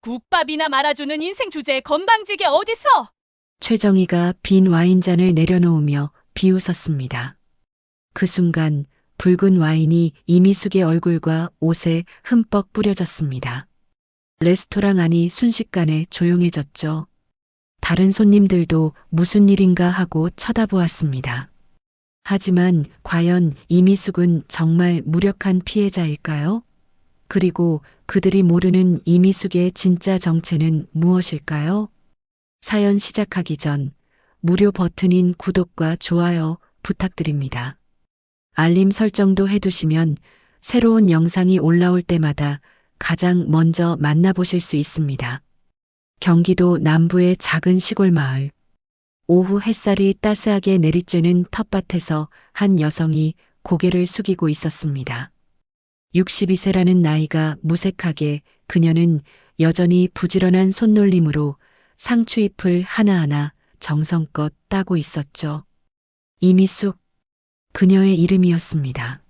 국밥이나 말아주는 인생 주제에 건방지게 어딨어? 최정희가 빈 와인잔을 내려놓으며 비웃었습니다. 그 순간 붉은 와인이 이미숙의 얼굴과 옷에 흠뻑 뿌려졌습니다. 레스토랑 안이 순식간에 조용해졌죠. 다른 손님들도 무슨 일인가 하고 쳐다보았습니다. 하지만 과연 이미숙은 정말 무력한 피해자일까요? 그리고 그들이 모르는 이미숙의 진짜 정체는 무엇일까요? 사연 시작하기 전 무료 버튼인 구독과 좋아요 부탁드립니다. 알림 설정도 해두시면 새로운 영상이 올라올 때마다 가장 먼저 만나보실 수 있습니다. 경기도 남부의 작은 시골 마을. 오후 햇살이 따스하게 내리쬐는 텃밭에서 한 여성이 고개를 숙이고 있었습니다. 62세라는 나이가 무색하게 그녀는 여전히 부지런한 손놀림으로 상추잎을 하나하나 정성껏 따고 있었죠. 이미숙, 그녀의 이름이었습니다.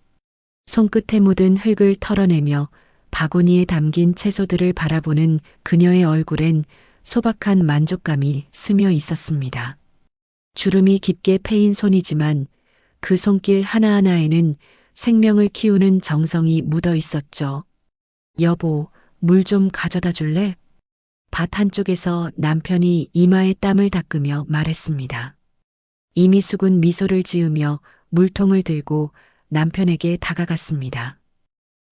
손끝에 묻은 흙을 털어내며 바구니에 담긴 채소들을 바라보는 그녀의 얼굴엔 소박한 만족감이 스며 있었습니다. 주름이 깊게 패인 손이지만 그 손길 하나하나에는 생명을 키우는 정성이 묻어 있었죠. 여보, 물 좀 가져다 줄래? 밭 한쪽에서 남편이 이마에 땀을 닦으며 말했습니다. 이미숙은 미소를 지으며 물통을 들고 남편에게 다가갔습니다.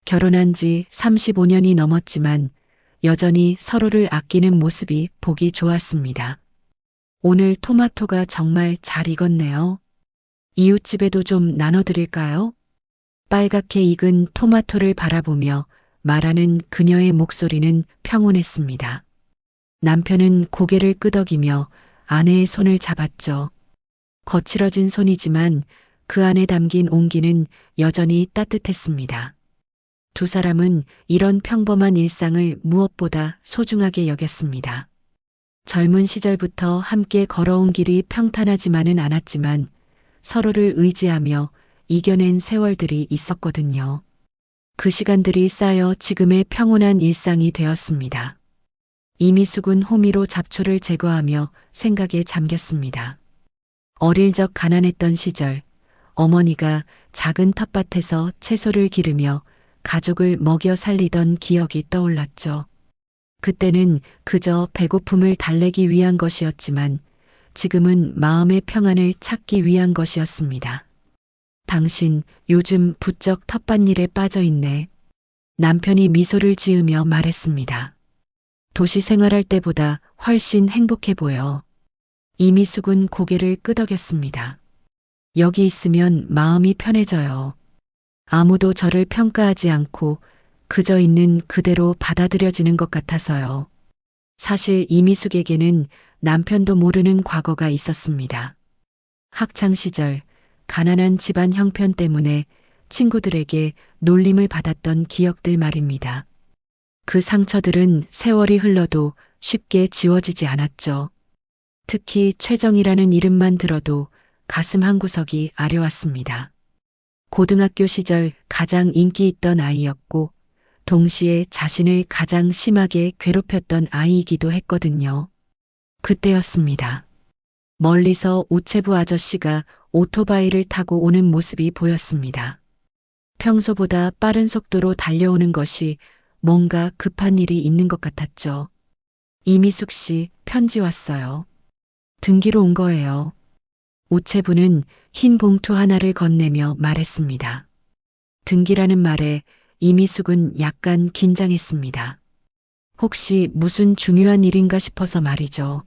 결혼한 지 35년이 넘었지만 여전히 서로를 아끼는 모습이 보기 좋았습니다. 오늘 토마토가 정말 잘 익었네요. 이웃집에도 좀 나눠드릴까요? 빨갛게 익은 토마토를 바라보며 말하는 그녀의 목소리는 평온했습니다. 남편은 고개를 끄덕이며 아내의 손을 잡았죠. 거칠어진 손이지만 그 안에 담긴 온기는 여전히 따뜻했습니다. 두 사람은 이런 평범한 일상을 무엇보다 소중하게 여겼습니다. 젊은 시절부터 함께 걸어온 길이 평탄하지만은 않았지만 서로를 의지하며 이겨낸 세월들이 있었거든요. 그 시간들이 쌓여 지금의 평온한 일상이 되었습니다. 이미숙은 호미로 잡초를 제거하며 생각에 잠겼습니다. 어릴 적 가난했던 시절, 어머니가 작은 텃밭에서 채소를 기르며 가족을 먹여 살리던 기억이 떠올랐죠. 그때는 그저 배고픔을 달래기 위한 것이었지만 지금은 마음의 평안을 찾기 위한 것이었습니다. 당신 요즘 부쩍 텃밭일에 빠져 있네. 남편이 미소를 지으며 말했습니다. 도시 생활할 때보다 훨씬 행복해 보여. 이미숙은 고개를 끄덕였습니다. 여기 있으면 마음이 편해져요. 아무도 저를 평가하지 않고 그저 있는 그대로 받아들여지는 것 같아서요. 사실 이미숙에게는 남편도 모르는 과거가 있었습니다. 학창 시절 가난한 집안 형편 때문에 친구들에게 놀림을 받았던 기억들 말입니다. 그 상처들은 세월이 흘러도 쉽게 지워지지 않았죠. 특히 최정이라는 이름만 들어도 가슴 한구석이 아려왔습니다. 고등학교 시절 가장 인기 있던 아이였고 동시에 자신을 가장 심하게 괴롭혔던 아이이기도 했거든요. 그때였습니다. 멀리서 우체부 아저씨가 오토바이를 타고 오는 모습이 보였습니다. 평소보다 빠른 속도로 달려오는 것이 뭔가 급한 일이 있는 것 같았죠. 이미숙 씨, 편지 왔어요. 등기로 온 거예요. 우체부는 흰 봉투 하나를 건네며 말했습니다. 등기라는 말에 이미숙은 약간 긴장했습니다. 혹시 무슨 중요한 일인가 싶어서 말이죠.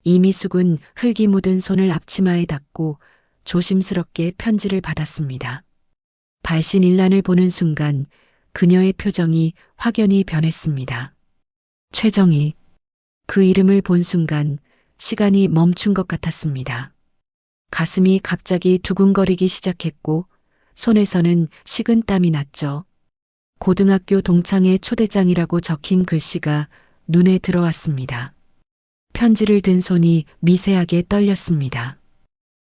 이미숙은 흙이 묻은 손을 앞치마에 닿고 조심스럽게 편지를 받았습니다. 발신일란을 보는 순간 그녀의 표정이 확연히 변했습니다. 최정희. 그 이름을 본 순간 시간이 멈춘 것 같았습니다. 가슴이 갑자기 두근거리기 시작했고 손에서는 식은 땀이 났죠. 고등학교 동창회 초대장이라고 적힌 글씨가 눈에 들어왔습니다. 편지를 든 손이 미세하게 떨렸습니다.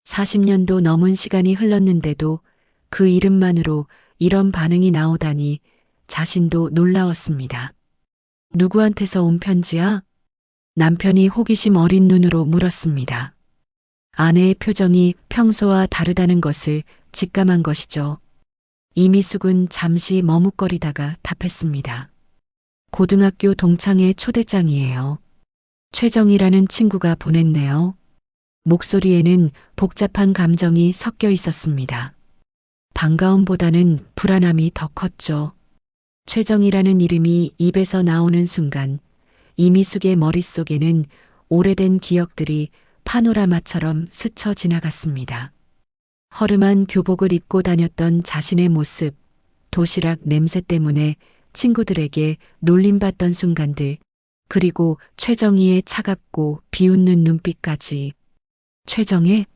40년도 넘은 시간이 흘렀는데도 그 이름만으로 이런 반응이 나오다니 자신도 놀라웠습니다. 누구한테서 온 편지야? 남편이 호기심 어린 눈으로 물었습니다. 아내의 표정이 평소와 다르다는 것을 직감한 것이죠. 이미숙은 잠시 머뭇거리다가 답했습니다. 고등학교 동창회 초대장이에요. 최정이라는 친구가 보냈네요. 목소리에는 복잡한 감정이 섞여 있었습니다. 반가움보다는 불안함이 더 컸죠. 최정이라는 이름이 입에서 나오는 순간 이미숙의 머릿속에는 오래된 기억들이 파노라마처럼 스쳐 지나갔습니다. 허름한 교복을 입고 다녔던 자신의 모습, 도시락 냄새 때문에 친구들에게 놀림받던 순간들, 그리고 최정희의 차갑고 비웃는 눈빛까지. 최정혜?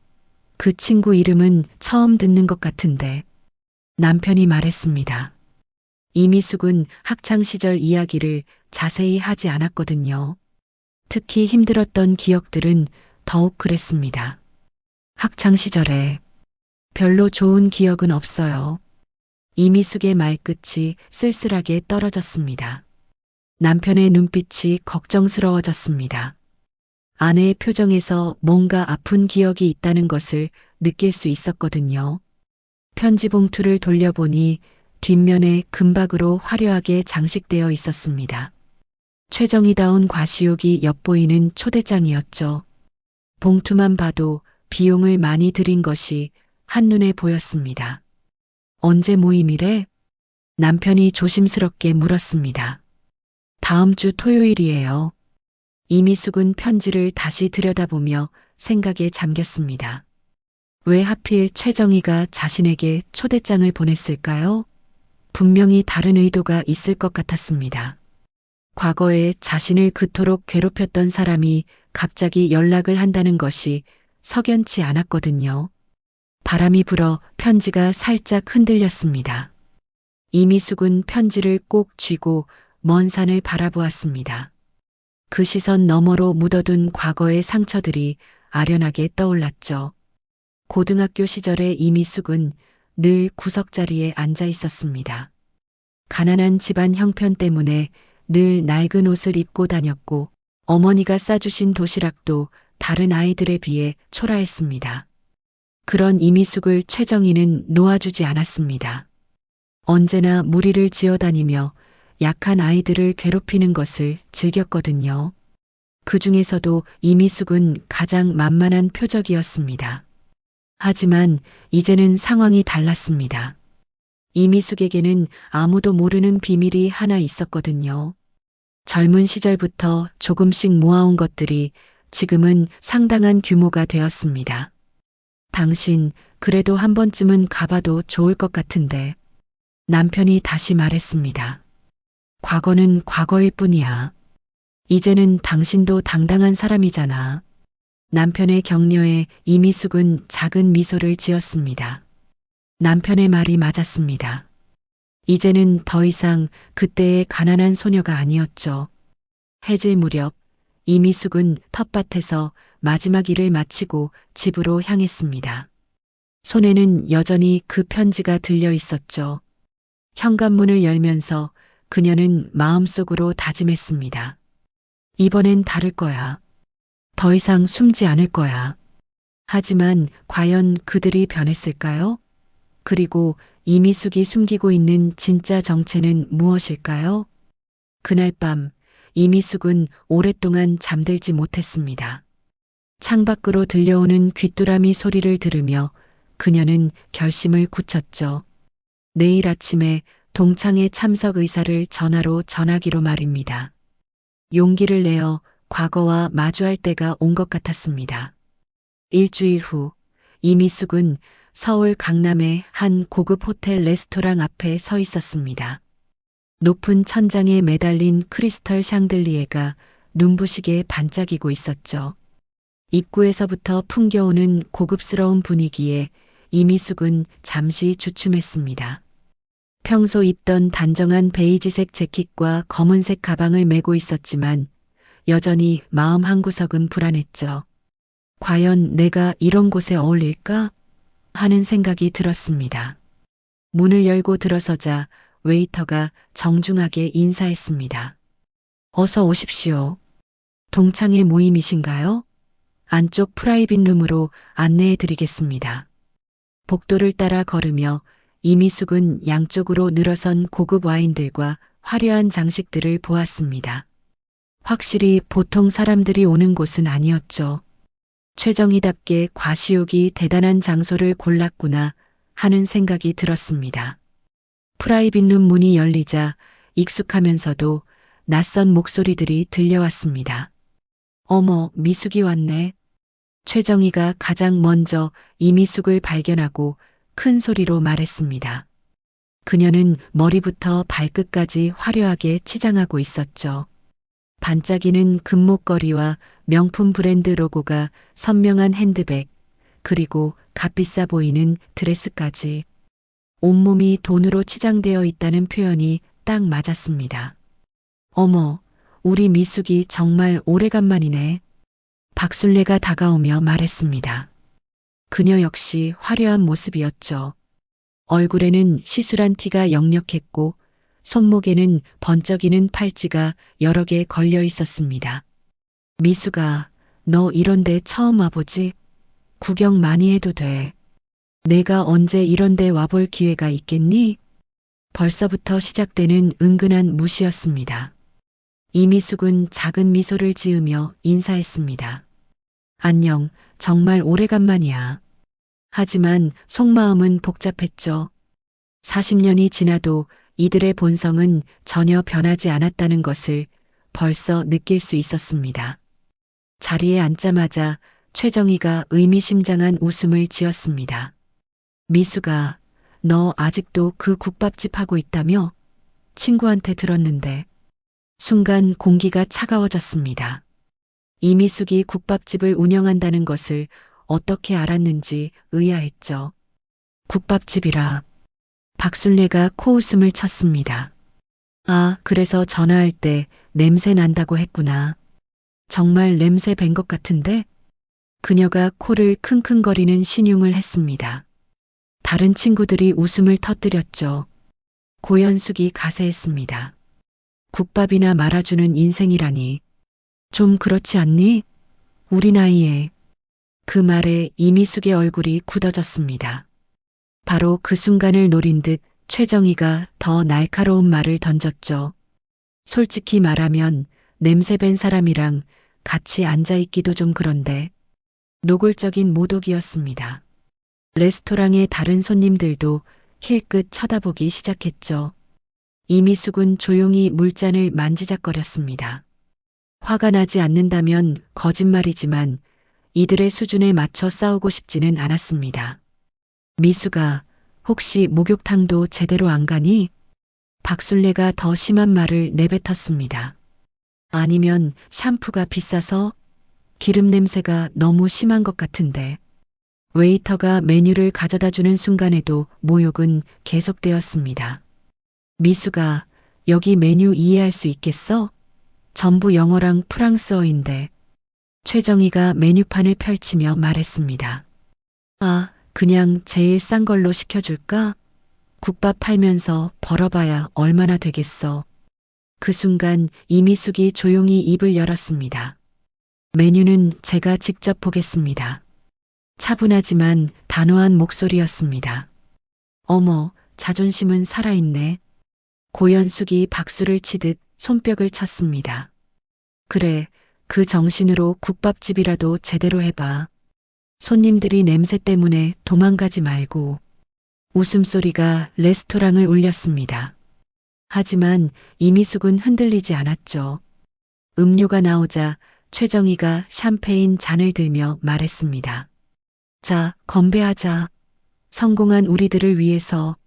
그 친구 이름은 처음 듣는 것 같은데. 남편이 말했습니다. 이미숙은 학창시절 이야기를 자세히 하지 않았거든요. 특히 힘들었던 기억들은 더욱 그랬습니다. 학창시절에 별로 좋은 기억은 없어요. 이미숙의 말끝이 쓸쓸하게 떨어졌습니다. 남편의 눈빛이 걱정스러워졌습니다. 아내의 표정에서 뭔가 아픈 기억이 있다는 것을 느낄 수 있었거든요. 편지 봉투를 돌려보니 뒷면에 금박으로 화려하게 장식되어 있었습니다. 최정이다운 과시욕이 엿보이는 초대장이었죠. 봉투만 봐도 비용을 많이 들인 것이 한눈에 보였습니다. 언제 모임이래? 남편이 조심스럽게 물었습니다. 다음 주 토요일이에요. 이미숙은 편지를 다시 들여다보며 생각에 잠겼습니다. 왜 하필 최정희가 자신에게 초대장을 보냈을까요? 분명히 다른 의도가 있을 것 같았습니다. 과거에 자신을 그토록 괴롭혔던 사람이 갑자기 연락을 한다는 것이 석연치 않았거든요. 바람이 불어 편지가 살짝 흔들렸습니다. 이미숙은 편지를 꼭 쥐고 먼 산을 바라보았습니다. 그 시선 너머로 묻어둔 과거의 상처들이 아련하게 떠올랐죠. 고등학교 시절의 이미숙은 늘 구석자리에 앉아 있었습니다. 가난한 집안 형편 때문에 늘 낡은 옷을 입고 다녔고 어머니가 싸주신 도시락도 다른 아이들에 비해 초라했습니다. 그런 이미숙을 최정희는 놓아주지 않았습니다. 언제나 무리를 지어다니며 약한 아이들을 괴롭히는 것을 즐겼거든요. 그 중에서도 이미숙은 가장 만만한 표적이었습니다. 하지만 이제는 상황이 달랐습니다. 이미숙에게는 아무도 모르는 비밀이 하나 있었거든요. 젊은 시절부터 조금씩 모아온 것들이 지금은 상당한 규모가 되었습니다. 당신, 그래도 한 번쯤은 가봐도 좋을 것 같은데. 남편이 다시 말했습니다. 과거는 과거일 뿐이야. 이제는 당신도 당당한 사람이잖아. 남편의 격려에 이미숙은 작은 미소를 지었습니다. 남편의 말이 맞았습니다. 이제는 더 이상 그때의 가난한 소녀가 아니었죠. 해질 무렵 이미숙은 텃밭에서 마지막 일을 마치고 집으로 향했습니다. 손에는 여전히 그 편지가 들려 있었죠. 현관문을 열면서 그녀는 마음속으로 다짐했습니다. 이번엔 다를 거야. 더 이상 숨지 않을 거야. 하지만 과연 그들이 변했을까요? 그리고 이미숙이 숨기고 있는 진짜 정체는 무엇일까요? 그날 밤 이미숙은 오랫동안 잠들지 못했습니다. 창밖으로 들려오는 귀뚜라미 소리를 들으며 그녀는 결심을 굳혔죠. 내일 아침에 동창회 참석 의사를 전화로 전하기로 말입니다. 용기를 내어 과거와 마주할 때가 온 것 같았습니다. 일주일 후 이미숙은 서울 강남의 한 고급 호텔 레스토랑 앞에 서 있었습니다. 높은 천장에 매달린 크리스털 샹들리에가 눈부시게 반짝이고 있었죠. 입구에서부터 풍겨오는 고급스러운 분위기에 이미숙은 잠시 주춤했습니다. 평소 입던 단정한 베이지색 재킷과 검은색 가방을 메고 있었지만 여전히 마음 한구석은 불안했죠. 과연 내가 이런 곳에 어울릴까? 하는 생각이 들었습니다. 문을 열고 들어서자 웨이터가 정중하게 인사했습니다. 어서 오십시오. 동창회 모임이신가요? 안쪽 프라이빗 룸으로 안내해 드리겠습니다. 복도를 따라 걸으며 이미숙은 양쪽으로 늘어선 고급 와인들과 화려한 장식들을 보았습니다. 확실히 보통 사람들이 오는 곳은 아니었죠. 최정희답게 과시욕이 대단한 장소를 골랐구나 하는 생각이 들었습니다. 프라이빗룸 문이 열리자 익숙하면서도 낯선 목소리들이 들려왔습니다. 어머, 미숙이 왔네. 최정희가 가장 먼저 이미숙을 발견하고 큰 소리로 말했습니다. 그녀는 머리부터 발끝까지 화려하게 치장하고 있었죠. 반짝이는 금목걸이와 명품 브랜드 로고가 선명한 핸드백, 그리고 값비싸 보이는 드레스까지. 온몸이 돈으로 치장되어 있다는 표현이 딱 맞았습니다. 어머, 우리 미숙이 정말 오래간만이네. 박순례가 다가오며 말했습니다. 그녀 역시 화려한 모습이었죠. 얼굴에는 시술한 티가 역력했고 손목에는 번쩍이는 팔찌가 여러 개 걸려 있었습니다. 미숙아, 너 이런데 처음 와보지? 구경 많이 해도 돼. 내가 언제 이런데 와볼 기회가 있겠니? 벌써부터 시작되는 은근한 무시였습니다. 이미숙은 작은 미소를 지으며 인사했습니다. 안녕, 정말 오래간만이야. 하지만 속마음은 복잡했죠. 40년이 지나도 이들의 본성은 전혀 변하지 않았다는 것을 벌써 느낄 수 있었습니다. 자리에 앉자마자 최정희가 의미심장한 웃음을 지었습니다. 미숙아, 너 아직도 그 국밥집 하고 있다며? 친구한테 들었는데. 순간 공기가 차가워졌습니다. 이미숙이 국밥집을 운영한다는 것을 어떻게 알았는지 의아했죠. 국밥집이라. 박순례가 코웃음을 쳤습니다. 아, 그래서 전화할 때 냄새 난다고 했구나. 정말 냄새 밴 것 같은데? 그녀가 코를 킁킁거리는 신용을 했습니다. 다른 친구들이 웃음을 터뜨렸죠. 고연숙이 가세했습니다. 국밥이나 말아주는 인생이라니. 좀 그렇지 않니? 우리 나이에. 그 말에 이미숙의 얼굴이 굳어졌습니다. 바로 그 순간을 노린 듯 최정희가 더 날카로운 말을 던졌죠. 솔직히 말하면 냄새 밴 사람이랑 같이 앉아있기도 좀 그런데. 노골적인 모독이었습니다. 레스토랑의 다른 손님들도 힐끗 쳐다보기 시작했죠. 이미숙은 조용히 물잔을 만지작거렸습니다. 화가 나지 않는다면 거짓말이지만 이들의 수준에 맞춰 싸우고 싶지는 않았습니다. 미숙아, 혹시 목욕탕도 제대로 안 가니? 박순례가 더 심한 말을 내뱉었습니다. 아니면 샴푸가 비싸서? 기름 냄새가 너무 심한 것 같은데. 웨이터가 메뉴를 가져다 주는 순간에도 모욕은 계속되었습니다. 미숙아, 여기 메뉴 이해할 수 있겠어? 전부 영어랑 프랑스어인데. 최정희가 메뉴판을 펼치며 말했습니다. 아, 그냥 제일 싼 걸로 시켜줄까? 국밥 팔면서 벌어봐야 얼마나 되겠어. 그 순간 이미숙이 조용히 입을 열었습니다. 메뉴는 제가 직접 보겠습니다. 차분하지만 단호한 목소리였습니다. 어머, 자존심은 살아있네. 고연숙이 박수를 치듯 손뼉을 쳤습니다. 그래, 그 정신으로 국밥집이라도 제대로 해봐. 손님들이 냄새 때문에 도망가지 말고. 웃음소리가 레스토랑을 울렸습니다. 하지만 이미숙은 흔들리지 않았죠. 음료가 나오자 최정희가 샴페인 잔을 들며 말했습니다. 자, 건배하자. 성공한 우리들을 위해서.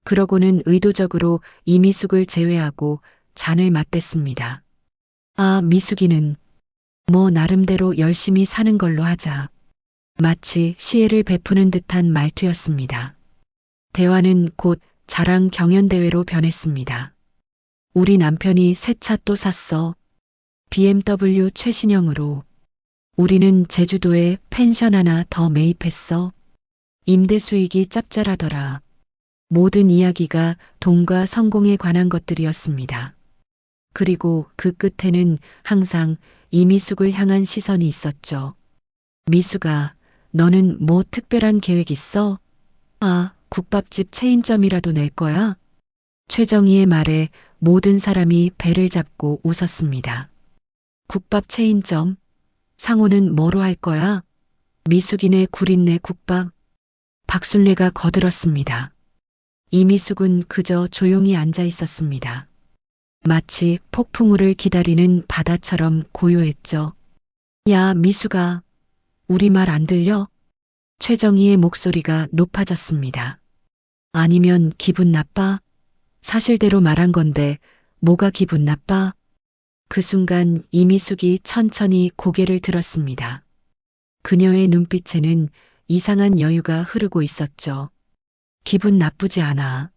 그러고는 의도적으로 이미숙을 제외하고 잔을 맞댔습니다. 아, 미숙이는 뭐 나름대로 열심히 사는 걸로 하자. 마치 시혜를 베푸는 듯한 말투였습니다. 대화는 곧 자랑 경연대회로 변했습니다. 우리 남편이 새 차 또 샀어. BMW 최신형으로. 우리는 제주도에 펜션 하나 더 매입했어. 임대 수익이 짭짤하더라. 모든 이야기가 돈과 성공에 관한 것들이었습니다. 그리고 그 끝에는 항상 이미숙을 향한 시선이 있었죠. 미숙아, 너는 뭐 특별한 계획 있어? 아, 국밥집 체인점이라도 낼 거야? 최정희의 말에 모든 사람이 배를 잡고 웃었습니다. 국밥 체인점? 상호는 뭐로 할 거야? 미숙이네 구린내 국밥. 박순례가 거들었습니다. 이미숙은 그저 조용히 앉아 있었습니다. 마치 폭풍우를 기다리는 바다처럼 고요했죠. 야, 미숙아. 우리 말 안 들려? 최정희의 목소리가 높아졌습니다. 아니면 기분 나빠? 사실대로 말한 건데 뭐가 기분 나빠? 그 순간 이미숙이 천천히 고개를 들었습니다. 그녀의 눈빛에는 이상한 여유가 흐르고 있었죠. 기분 나쁘지 않아.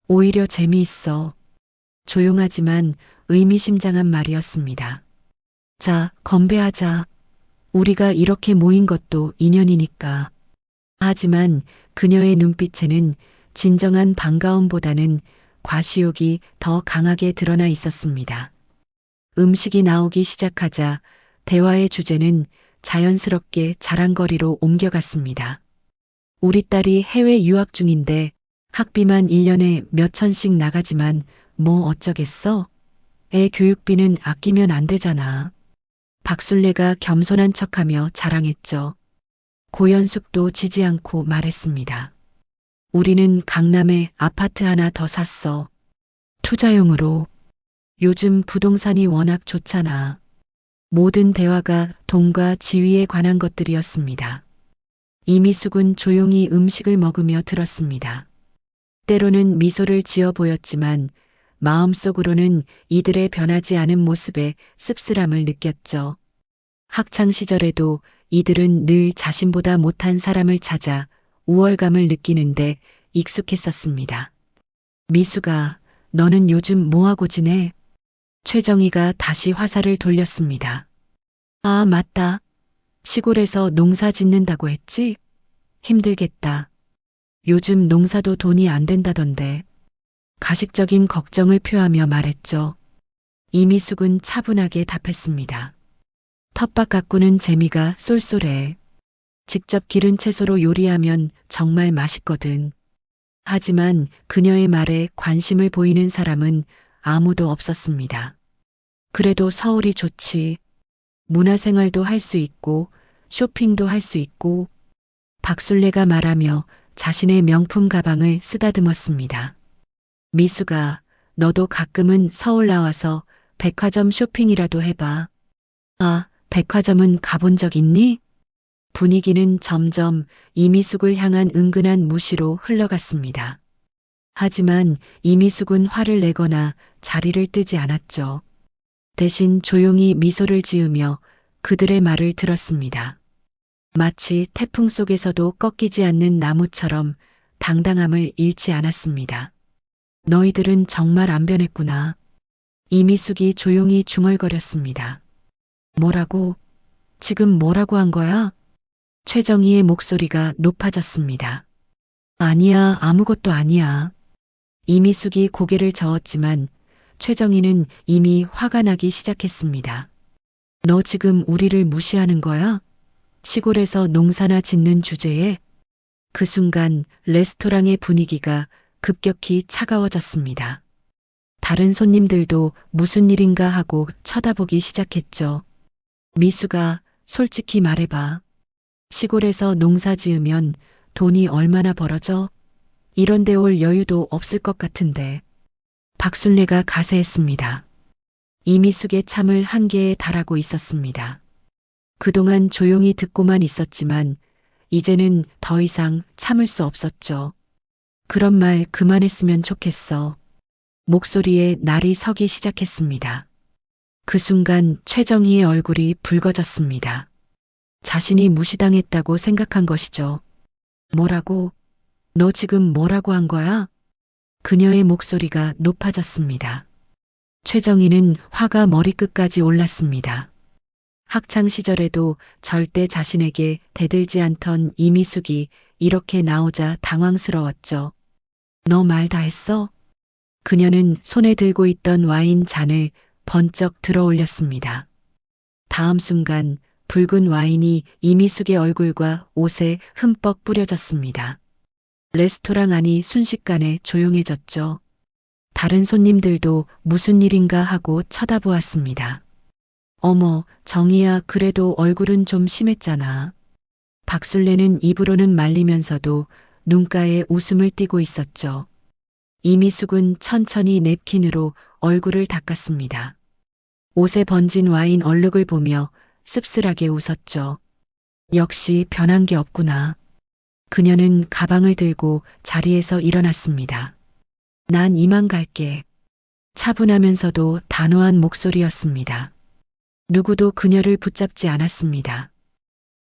오히려 재미있어. 조용하지만 의미심장한 말이었습니다. 자, 건배하자. 우리가 이렇게 모인 것도 인연이니까. 하지만 그녀의 눈빛에는 진정한 반가움보다는 과시욕이 더 강하게 드러나 있었습니다. 음식이 나오기 시작하자 대화의 주제는 자연스럽게 자랑거리로 옮겨갔습니다. 우리 딸이 해외 유학 중인데 학비만 1년에 몇 천씩 나가지만 뭐 어쩌겠어? 애 교육비는 아끼면 안 되잖아. 박순례가 겸손한 척하며 자랑했죠. 고연숙도 지지 않고 말했습니다. 우리는 강남에 아파트 하나 더 샀어. 투자용으로. 요즘 부동산이 워낙 좋잖아. 모든 대화가 돈과 지위에 관한 것들이었습니다. 이미숙은 조용히 음식을 먹으며 들었습니다. 때로는 미소를 지어 보였지만 마음속으로는 이들의 변하지 않은 모습에 씁쓸함을 느꼈죠. 학창 시절에도 이들은 늘 자신보다 못한 사람을 찾아 우월감을 느끼는데 익숙했었습니다. 미숙아, 너는 요즘 뭐하고 지내? 최정희가 다시 화살을 돌렸습니다. 아, 맞다. 시골에서 농사 짓는다고 했지? 힘들겠다. 요즘 농사도 돈이 안 된다던데. 가식적인 걱정을 표하며 말했죠. 이미숙은 차분하게 답했습니다. 텃밭 가꾸는 재미가 쏠쏠해. 직접 기른 채소로 요리하면 정말 맛있거든. 하지만 그녀의 말에 관심을 보이는 사람은 아무도 없었습니다. 그래도 서울이 좋지. 문화생활도 할 수 있고 쇼핑도 할 수 있고. 박순례가 말하며 자신의 명품 가방을 쓰다듬었습니다. 미숙아, 너도 가끔은 서울 나와서 백화점 쇼핑이라도 해봐. 아, 백화점은 가본 적 있니? 분위기는 점점 이미숙을 향한 은근한 무시로 흘러갔습니다. 하지만 이미숙은 화를 내거나 자리를 뜨지 않았죠. 대신 조용히 미소를 지으며 그들의 말을 들었습니다. 마치 태풍 속에서도 꺾이지 않는 나무처럼 당당함을 잃지 않았습니다. 너희들은 정말 안 변했구나. 이미숙이 조용히 중얼거렸습니다. 뭐라고? 지금 뭐라고 한 거야? 최정희의 목소리가 높아졌습니다. 아니야, 아무것도 아니야. 이미숙이 고개를 저었지만 최정희는 이미 화가 나기 시작했습니다. 너 지금 우리를 무시하는 거야? 시골에서 농사나 짓는 주제에? 그 순간 레스토랑의 분위기가 급격히 차가워졌습니다. 다른 손님들도 무슨 일인가 하고 쳐다보기 시작했죠. 미숙아, 솔직히 말해봐. 시골에서 농사 지으면 돈이 얼마나 벌어져? 이런 데 올 여유도 없을 것 같은데. 박순례가 가세했습니다. 이미숙의 참을 한계에 달하고 있었습니다. 그동안 조용히 듣고만 있었지만 이제는 더 이상 참을 수 없었죠. 그런 말 그만했으면 좋겠어. 목소리에 날이 서기 시작했습니다. 그 순간 최정희의 얼굴이 붉어졌습니다. 자신이 무시당했다고 생각한 것이죠. 뭐라고? 너 지금 뭐라고 한 거야? 그녀의 목소리가 높아졌습니다. 최정희는 화가 머리끝까지 올랐습니다. 학창 시절에도 절대 자신에게 대들지 않던 이미숙이 이렇게 나오자 당황스러웠죠. 너 말 다 했어? 그녀는 손에 들고 있던 와인 잔을 번쩍 들어 올렸습니다. 다음 순간 붉은 와인이 이미숙의 얼굴과 옷에 흠뻑 뿌려졌습니다. 레스토랑 안이 순식간에 조용해졌죠. 다른 손님들도 무슨 일인가 하고 쳐다보았습니다. 어머, 정희야, 그래도 얼굴은 좀 심했잖아. 박술래는 입으로는 말리면서도 눈가에 웃음을 띠고 있었죠. 이미숙은 천천히 냅킨으로 얼굴을 닦았습니다. 옷에 번진 와인 얼룩을 보며 씁쓸하게 웃었죠. 역시 변한 게 없구나. 그녀는 가방을 들고 자리에서 일어났습니다. 난 이만 갈게. 차분하면서도 단호한 목소리였습니다. 누구도 그녀를 붙잡지 않았습니다.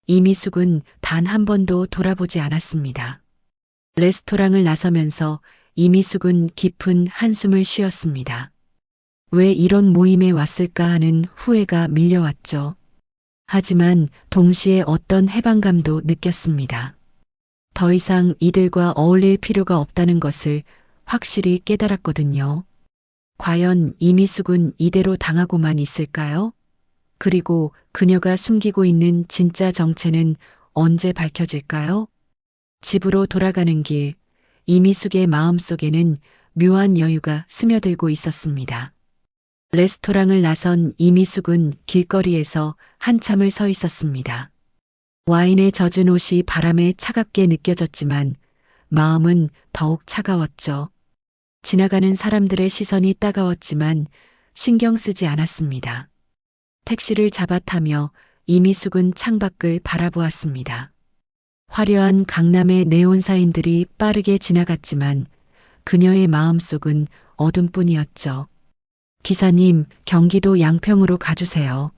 이미숙은 단 한 번도 돌아보지 않았습니다. 레스토랑을 나서면서 이미숙은 깊은 한숨을 쉬었습니다. 왜 이런 모임에 왔을까 하는 후회가 밀려왔죠. 하지만 동시에 어떤 해방감도 느꼈습니다. 더 이상 이들과 어울릴 필요가 없다는 것을 확실히 깨달았거든요. 과연 이미숙은 이대로 당하고만 있을까요? 그리고 그녀가 숨기고 있는 진짜 정체는 언제 밝혀질까요? 집으로 돌아가는 길, 이미숙의 마음속에는 묘한 여유가 스며들고 있었습니다. 레스토랑을 나선 이미숙은 길거리에서 한참을 서 있었습니다. 와인에 젖은 옷이 바람에 차갑게 느껴졌지만 마음은 더욱 차가웠죠. 지나가는 사람들의 시선이 따가웠지만 신경 쓰지 않았습니다. 택시를 잡아 타며 이미숙은 창밖을 바라보았습니다. 화려한 강남의 네온 사인들이 빠르게 지나갔지만 그녀의 마음속은 어둠뿐이었죠. 기사님, 경기도 양평으로 가주세요.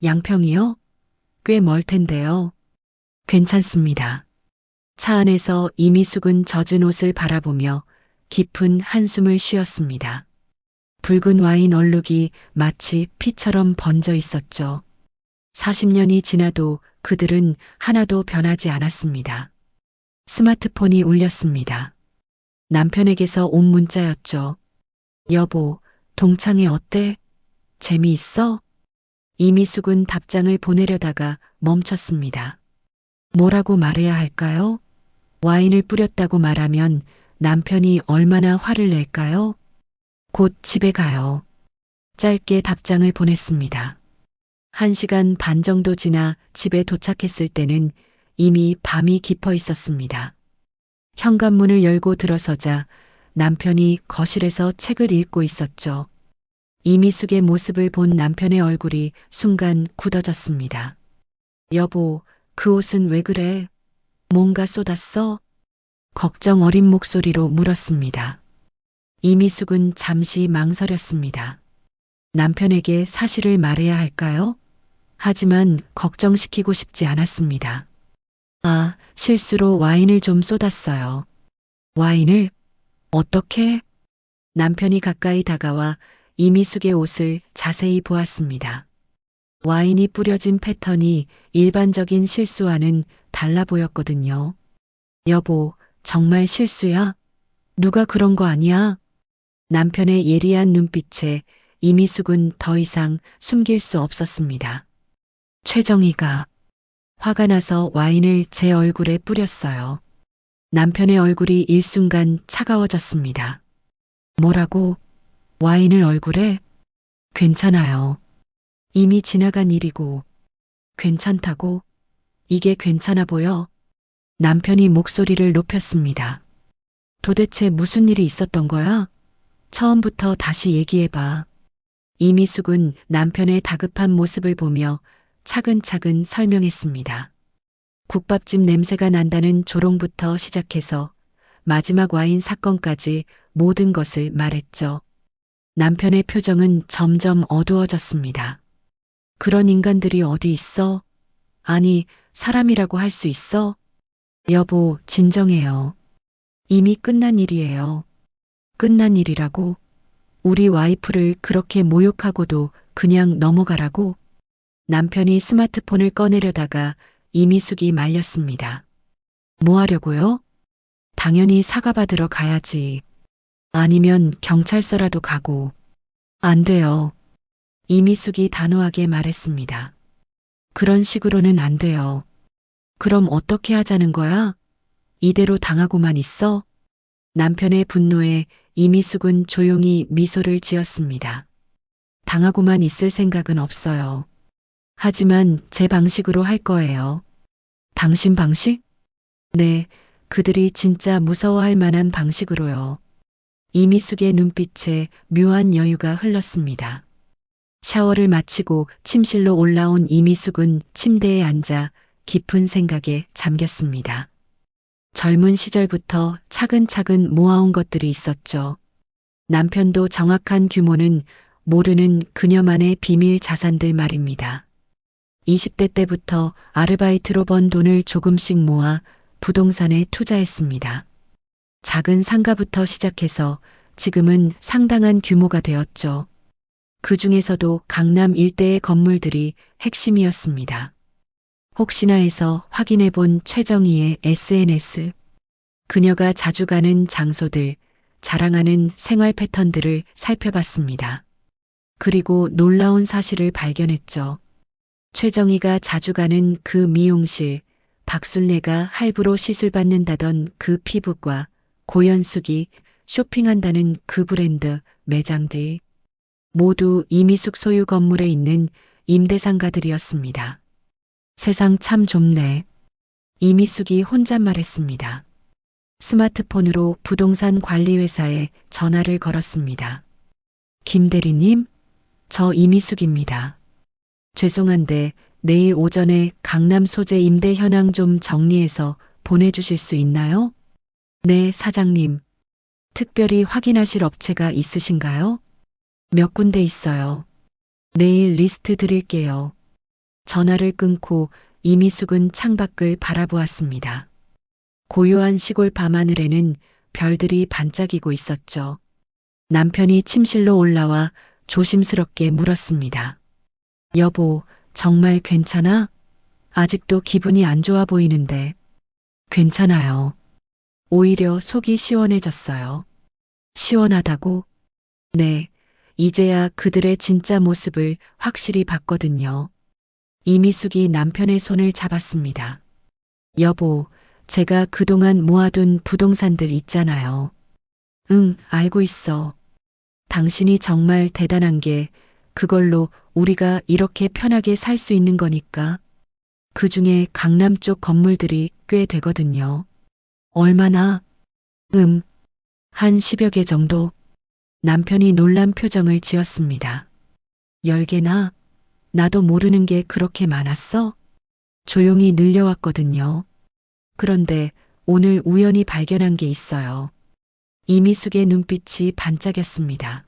양평이요? 꽤 멀 텐데요. 괜찮습니다. 차 안에서 이미숙은 젖은 옷을 바라보며 깊은 한숨을 쉬었습니다. 붉은 와인 얼룩이 마치 피처럼 번져 있었죠. 40년이 지나도 그들은 하나도 변하지 않았습니다. 스마트폰이 울렸습니다. 남편에게서 온 문자였죠. 여보, 동창회 어때? 재미있어? 이미숙은 답장을 보내려다가 멈췄습니다. 뭐라고 말해야 할까요? 와인을 뿌렸다고 말하면 남편이 얼마나 화를 낼까요? 곧 집에 가요. 짧게 답장을 보냈습니다. 1시간 반 정도 지나 집에 도착했을 때는 이미 밤이 깊어 있었습니다. 현관문을 열고 들어서자 남편이 거실에서 책을 읽고 있었죠. 이미숙의 모습을 본 남편의 얼굴이 순간 굳어졌습니다. 여보, 그 옷은 왜 그래? 뭔가 쏟았어? 걱정 어린 목소리로 물었습니다. 이미숙은 잠시 망설였습니다. 남편에게 사실을 말해야 할까요? 하지만 걱정시키고 싶지 않았습니다. 아, 실수로 와인을 좀 쏟았어요. 와인을? 어떻게? 남편이 가까이 다가와 이미숙의 옷을 자세히 보았습니다. 와인이 뿌려진 패턴이 일반적인 실수와는 달라 보였거든요. 여보, 정말 실수야? 누가 그런 거 아니야? 남편의 예리한 눈빛에 이미숙은 더 이상 숨길 수 없었습니다. 최정희가 화가 나서 와인을 제 얼굴에 뿌렸어요. 남편의 얼굴이 일순간 차가워졌습니다. 뭐라고? 와인을 얼굴에? 괜찮아요. 이미 지나간 일이고. 괜찮다고? 이게 괜찮아 보여? 남편이 목소리를 높였습니다. 도대체 무슨 일이 있었던 거야? 처음부터 다시 얘기해봐. 이미숙은 남편의 다급한 모습을 보며 차근차근 설명했습니다. 국밥집 냄새가 난다는 조롱부터 시작해서 마지막 와인 사건까지 모든 것을 말했죠. 남편의 표정은 점점 어두워졌습니다. 그런 인간들이 어디 있어? 아니, 사람이라고 할 수 있어? 여보, 진정해요. 이미 끝난 일이에요. 끝난 일이라고? 우리 와이프를 그렇게 모욕하고도 그냥 넘어가라고? 남편이 스마트폰을 꺼내려다가 이미숙이 말렸습니다. 뭐 하려고요? 당연히 사과받으러 가야지. 아니면 경찰서라도 가고. 안 돼요. 이미숙이 단호하게 말했습니다. 그런 식으로는 안 돼요. 그럼 어떻게 하자는 거야? 이대로 당하고만 있어? 남편의 분노에 이미숙은 조용히 미소를 지었습니다. 당하고만 있을 생각은 없어요. 하지만 제 방식으로 할 거예요. 당신 방식? 네, 그들이 진짜 무서워할 만한 방식으로요. 이미숙의 눈빛에 묘한 여유가 흘렀습니다. 샤워를 마치고 침실로 올라온 이미숙은 침대에 앉아 깊은 생각에 잠겼습니다. 젊은 시절부터 차근차근 모아온 것들이 있었죠. 남편도 정확한 규모는 모르는 그녀만의 비밀 자산들 말입니다. 20대 때부터 아르바이트로 번 돈을 조금씩 모아 부동산에 투자했습니다. 작은 상가부터 시작해서 지금은 상당한 규모가 되었죠. 그 중에서도 강남 일대의 건물들이 핵심이었습니다. 혹시나 해서 확인해 본 최정희의 SNS. 그녀가 자주 가는 장소들, 자랑하는 생활 패턴들을 살펴봤습니다. 그리고 놀라운 사실을 발견했죠. 최정희가 자주 가는 그 미용실, 박순례가 할부로 시술받는다던 그 피부과 고현숙이 쇼핑한다는 그 브랜드 매장들, 모두 이미숙 소유 건물에 있는 임대상가들이었습니다. 세상 참 좁네. 이미숙이 혼잣말했습니다. 스마트폰으로 부동산 관리회사에 전화를 걸었습니다. 김 대리님, 저 이미숙입니다. 죄송한데 내일 오전에 강남 소재 임대 현황 좀 정리해서 보내주실 수 있나요? 네, 사장님. 특별히 확인하실 업체가 있으신가요? 몇 군데 있어요. 내일 리스트 드릴게요. 전화를 끊고 이미숙은 창밖을 바라보았습니다. 고요한 시골 밤하늘에는 별들이 반짝이고 있었죠. 남편이 침실로 올라와 조심스럽게 물었습니다. 여보, 정말 괜찮아? 아직도 기분이 안 좋아 보이는데. 괜찮아요. 오히려 속이 시원해졌어요. 시원하다고? 네, 이제야 그들의 진짜 모습을 확실히 봤거든요. 이미숙이 남편의 손을 잡았습니다. 여보, 제가 그동안 모아둔 부동산들 있잖아요. 응, 알고 있어. 당신이 정말 대단한 게 그걸로 우리가 이렇게 편하게 살 수 있는 거니까. 그 중에 강남 쪽 건물들이 꽤 되거든요. 얼마나? 한 10여 개 정도? 남편이 놀란 표정을 지었습니다. 10개나? 나도 모르는 게 그렇게 많았어? 조용히 늘려왔거든요. 그런데 오늘 우연히 발견한 게 있어요. 이미숙의 눈빛이 반짝였습니다.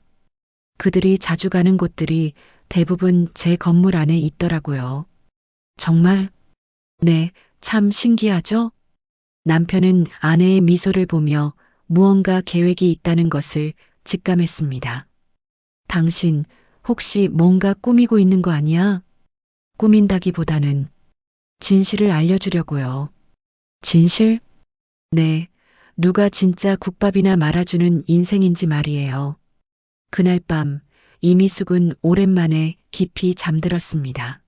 그들이 자주 가는 곳들이 대부분 제 건물 안에 있더라고요. 정말? 네, 참 신기하죠? 남편은 아내의 미소를 보며 무언가 계획이 있다는 것을 직감했습니다. 당신 혹시 뭔가 꾸미고 있는 거 아니야? 꾸민다기보다는 진실을 알려주려고요. 진실? 네, 누가 진짜 국밥이나 말아주는 인생인지 말이에요. 그날 밤 이미숙은 오랜만에 깊이 잠들었습니다.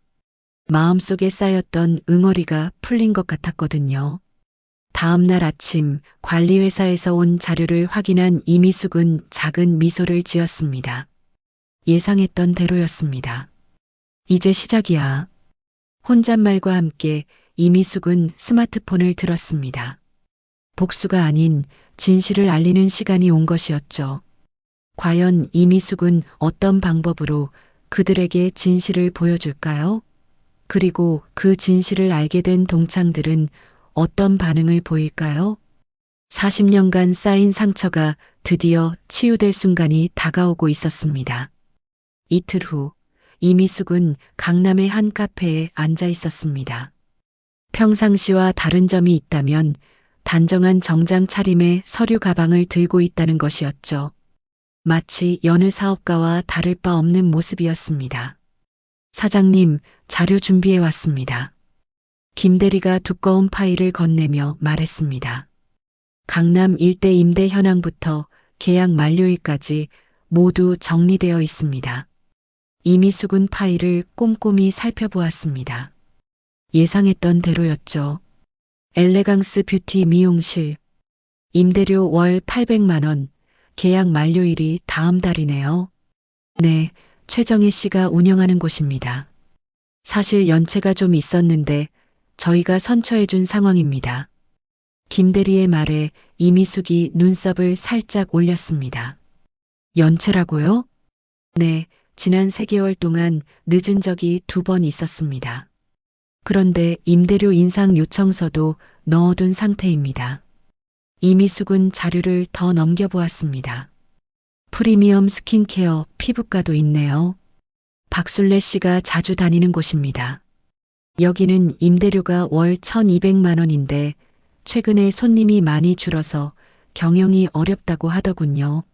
마음속에 쌓였던 응어리가 풀린 것 같았거든요. 다음 날 아침 관리회사에서 온 자료를 확인한 이미숙은 작은 미소를 지었습니다. 예상했던 대로였습니다. 이제 시작이야. 혼잣말과 함께 이미숙은 스마트폰을 들었습니다. 복수가 아닌 진실을 알리는 시간이 온 것이었죠. 과연 이미숙은 어떤 방법으로 그들에게 진실을 보여줄까요? 그리고 그 진실을 알게 된 동창들은 어떤 반응을 보일까요? 40년간 쌓인 상처가 드디어 치유될 순간이 다가오고 있었습니다. 이틀 후, 이미숙은 강남의 한 카페에 앉아 있었습니다. 평상시와 다른 점이 있다면 단정한 정장 차림의 서류 가방을 들고 있다는 것이었죠. 마치 여느 사업가와 다를 바 없는 모습이었습니다. 사장님, 자료 준비해 왔습니다. 김 대리가 두꺼운 파일을 건네며 말했습니다. 강남 일대 임대 현황부터 계약 만료일까지 모두 정리되어 있습니다. 이미숙은 파일을 꼼꼼히 살펴보았습니다. 예상했던 대로였죠. 엘레강스 뷰티 미용실. 임대료 월 800만 원. 계약 만료일이 다음 달이네요. 네, 최정혜 씨가 운영하는 곳입니다. 사실 연체가 좀 있었는데 저희가 선처해준 상황입니다. 김대리의 말에 이미숙이 눈썹을 살짝 올렸습니다. 연체라고요? 네, 지난 3개월 동안 늦은 적이 2번 있었습니다. 그런데 임대료 인상 요청서도 넣어둔 상태입니다. 이미숙은 자료를 더 넘겨보았습니다. 프리미엄 스킨케어 피부과도 있네요. 박술래 씨가 자주 다니는 곳입니다. 여기는 임대료가 월 1,200만 원인데 최근에 손님이 많이 줄어서 경영이 어렵다고 하더군요.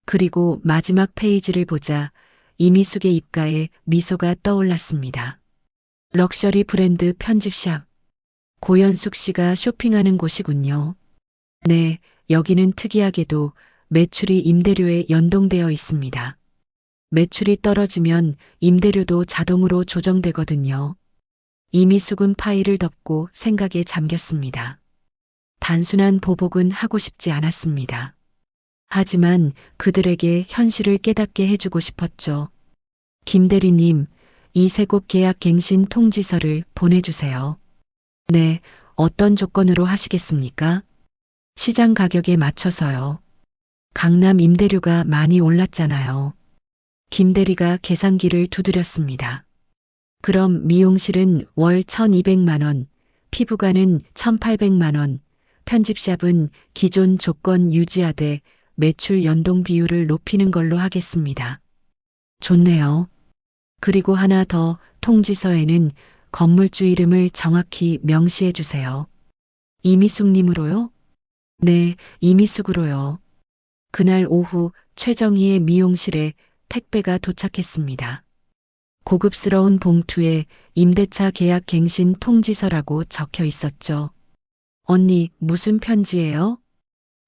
그리고 마지막 페이지를 보자 이미숙의 입가에 미소가 떠올랐습니다. 럭셔리 브랜드 편집샵. 고연숙 씨가 쇼핑하는 곳이군요. 네, 여기는 특이하게도 매출이 임대료에 연동되어 있습니다. 매출이 떨어지면 임대료도 자동으로 조정되거든요. 이미숙은 파일을 덮고 생각에 잠겼습니다. 단순한 보복은 하고 싶지 않았습니다. 하지만 그들에게 현실을 깨닫게 해주고 싶었죠. 김 대리님, 이 3곳 계약 갱신 통지서를 보내주세요. 네, 어떤 조건으로 하시겠습니까? 시장 가격에 맞춰서요. 강남 임대료가 많이 올랐잖아요. 김 대리가 계산기를 두드렸습니다. 그럼 미용실은 월 1,200만 원, 피부과는 1,800만 원, 편집샵은 기존 조건 유지하되 매출 연동 비율을 높이는 걸로 하겠습니다. 좋네요. 그리고 하나 더, 통지서에는 건물주 이름을 정확히 명시해 주세요. 이미숙님으로요? 네, 이미숙으로요. 그날 오후 최정희의 미용실에 택배가 도착했습니다. 고급스러운 봉투에 임대차 계약 갱신 통지서라고 적혀 있었죠. 언니, 무슨 편지예요?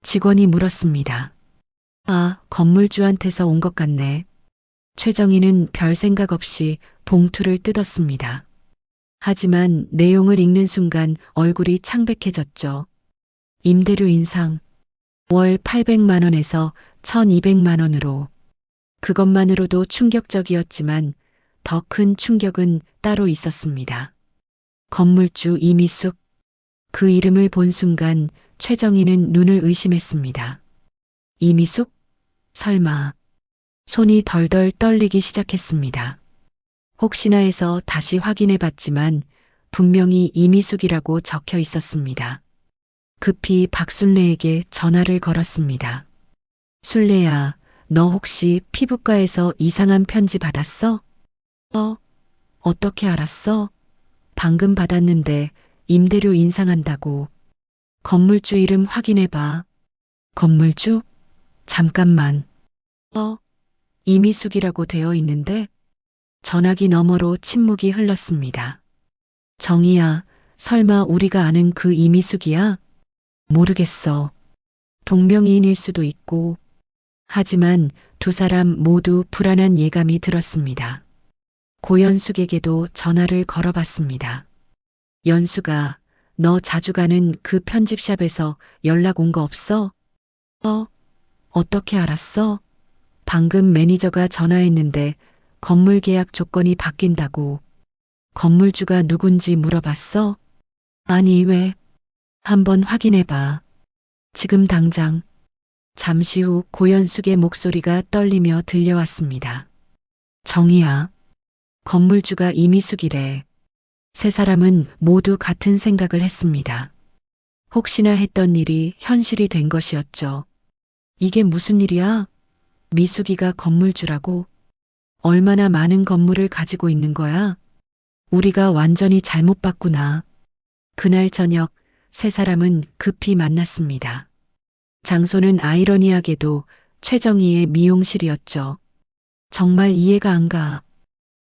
직원이 물었습니다. 아, 건물주한테서 온 것 같네. 최정희는 별 생각 없이 봉투를 뜯었습니다. 하지만 내용을 읽는 순간 얼굴이 창백해졌죠. 임대료 인상. 월 800만 원에서 1,200만 원으로. 그것만으로도 충격적이었지만 더 큰 충격은 따로 있었습니다. 건물주 이미숙. 그 이름을 본 순간 최정희는 눈을 의심했습니다. 이미숙? 설마. 손이 덜덜 떨리기 시작했습니다. 혹시나 해서 다시 확인해 봤지만 분명히 이미숙이라고 적혀 있었습니다. 급히 박순례에게 전화를 걸었습니다. 순례야, 너 혹시 피부과에서 이상한 편지 받았어? 어떻게 알았어? 방금 받았는데 임대료 인상한다고. 건물주 이름 확인해봐. 건물주? 잠깐만. 이미숙이라고 되어 있는데? 전화기 너머로 침묵이 흘렀습니다. 정희야, 설마 우리가 아는 그 이미숙이야? 모르겠어. 동명이인일 수도 있고. 하지만 두 사람 모두 불안한 예감이 들었습니다. 고연숙에게도 전화를 걸어봤습니다. 연수가, 너 자주 가는 그 편집샵에서 연락 온 거 없어? 어떻게 알았어? 방금 매니저가 전화했는데 건물 계약 조건이 바뀐다고. 건물주가 누군지 물어봤어? 아니, 왜? 한번 확인해봐. 지금 당장. 잠시 후 고연숙의 목소리가 떨리며 들려왔습니다. 정희야. 건물주가 이미숙이래. 세 사람은 모두 같은 생각을 했습니다. 혹시나 했던 일이 현실이 된 것이었죠. 이게 무슨 일이야? 미숙이가 건물주라고? 얼마나 많은 건물을 가지고 있는 거야? 우리가 완전히 잘못 봤구나. 그날 저녁 세 사람은 급히 만났습니다. 장소는 아이러니하게도 최정희의 미용실이었죠. 정말 이해가 안 가.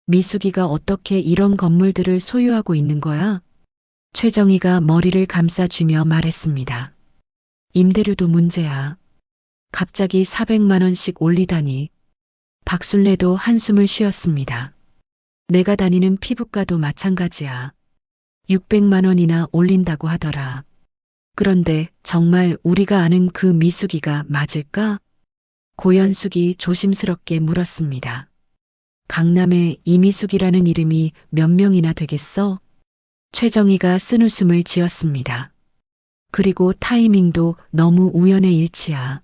미숙이가 어떻게 이런 건물들을 소유하고 있는 거야? 최정희가 머리를 감싸쥐며 말했습니다. 임대료도 문제야. 갑자기 400만 원씩 올리다니. 박순례도 한숨을 쉬었습니다. 내가 다니는 피부과도 마찬가지야. 600만 원이나 올린다고 하더라. 그런데 정말 우리가 아는 그 미숙이가 맞을까? 고현숙이 조심스럽게 물었습니다. 강남에 이미숙이라는 이름이 몇 명이나 되겠어? 최정희가 쓴웃음을 지었습니다. 그리고 타이밍도 너무 우연의 일치야.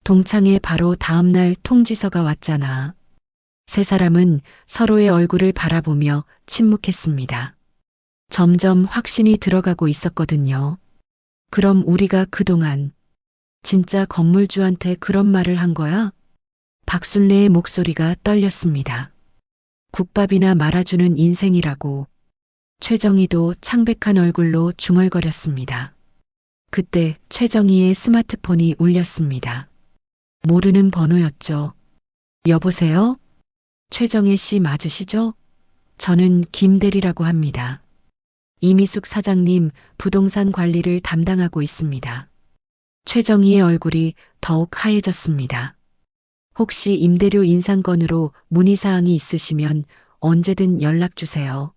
동창회 바로 다음날 통지서가 왔잖아. 세 사람은 서로의 얼굴을 바라보며 침묵했습니다. 점점 확신이 들어가고 있었거든요. 그럼 우리가 그동안 진짜 건물주한테 그런 말을 한 거야? 박순례의 목소리가 떨렸습니다. 국밥이나 말아주는 인생이라고. 최정희도 창백한 얼굴로 중얼거렸습니다. 그때 최정희의 스마트폰이 울렸습니다. 모르는 번호였죠. 여보세요? 최정혜 씨 맞으시죠? 저는 김대리라고 합니다. 이미숙 사장님 부동산 관리를 담당하고 있습니다. 최정희의 얼굴이 더욱 하얘졌습니다. 혹시 임대료 인상 건으로 문의사항이 있으시면 언제든 연락 주세요.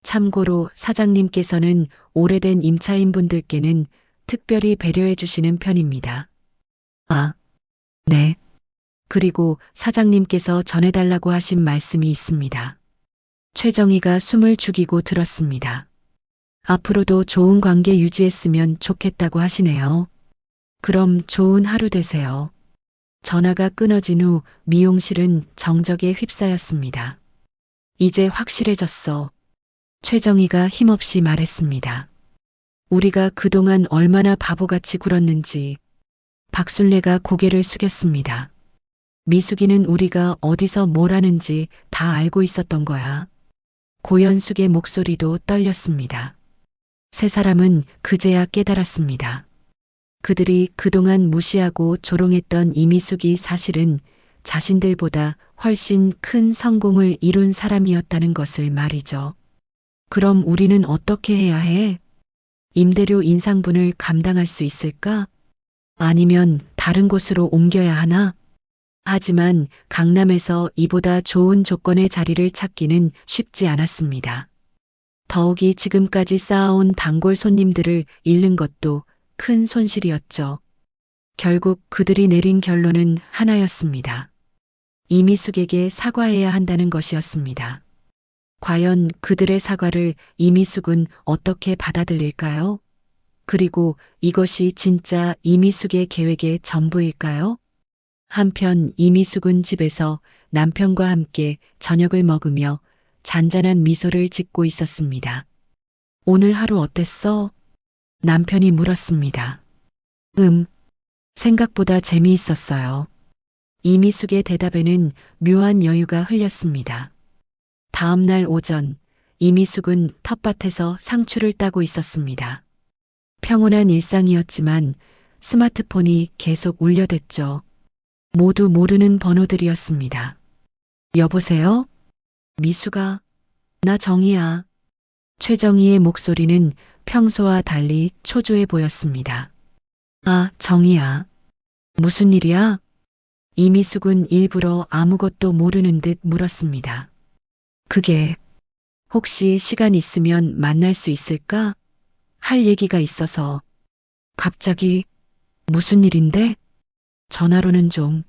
참고로 사장님께서는 오래된 임차인분들께는 특별히 배려해 주시는 편입니다. 아, 네. 그리고 사장님께서 전해달라고 하신 말씀이 있습니다. 최정희가 숨을 죽이고 들었습니다. 앞으로도 좋은 관계 유지했으면 좋겠다고 하시네요. 그럼 좋은 하루 되세요. 전화가 끊어진 후 미용실은 정적에 휩싸였습니다. 이제 확실해졌어. 최정희가 힘없이 말했습니다. 우리가 그동안 얼마나 바보같이 굴었는지. 박순례가 고개를 숙였습니다. 미숙이는 우리가 어디서 뭘 하는지 다 알고 있었던 거야. 고현숙의 목소리도 떨렸습니다. 세 사람은 그제야 깨달았습니다. 그들이 그동안 무시하고 조롱했던 이미숙이 사실은 자신들보다 훨씬 큰 성공을 이룬 사람이었다는 것을 말이죠. 그럼 우리는 어떻게 해야 해? 임대료 인상분을 감당할 수 있을까? 아니면 다른 곳으로 옮겨야 하나? 하지만 강남에서 이보다 좋은 조건의 자리를 찾기는 쉽지 않았습니다. 더욱이 지금까지 쌓아온 단골 손님들을 잃는 것도 큰 손실이었죠. 결국 그들이 내린 결론은 하나였습니다. 이미숙에게 사과해야 한다는 것이었습니다. 과연 그들의 사과를 이미숙은 어떻게 받아들일까요? 그리고 이것이 진짜 이미숙의 계획의 전부일까요? 한편 이미숙은 집에서 남편과 함께 저녁을 먹으며 잔잔한 미소를 짓고 있었습니다. 오늘 하루 어땠어? 남편이 물었습니다. 생각보다 재미있었어요. 이미숙의 대답에는 묘한 여유가 흘렸습니다. 다음 날 오전, 이미숙은 텃밭에서 상추를 따고 있었습니다. 평온한 일상이었지만 스마트폰이 계속 울려댔죠. 모두 모르는 번호들이었습니다. 여보세요? 미숙아, 나 정희야. 최정희의 목소리는 평소와 달리 초조해 보였습니다. 아, 정희야. 무슨 일이야? 이미숙은 일부러 아무것도 모르는 듯 물었습니다. 그게 혹시 시간 있으면 만날 수 있을까? 할 얘기가 있어서. 갑자기 무슨 일인데? 전화로는 좀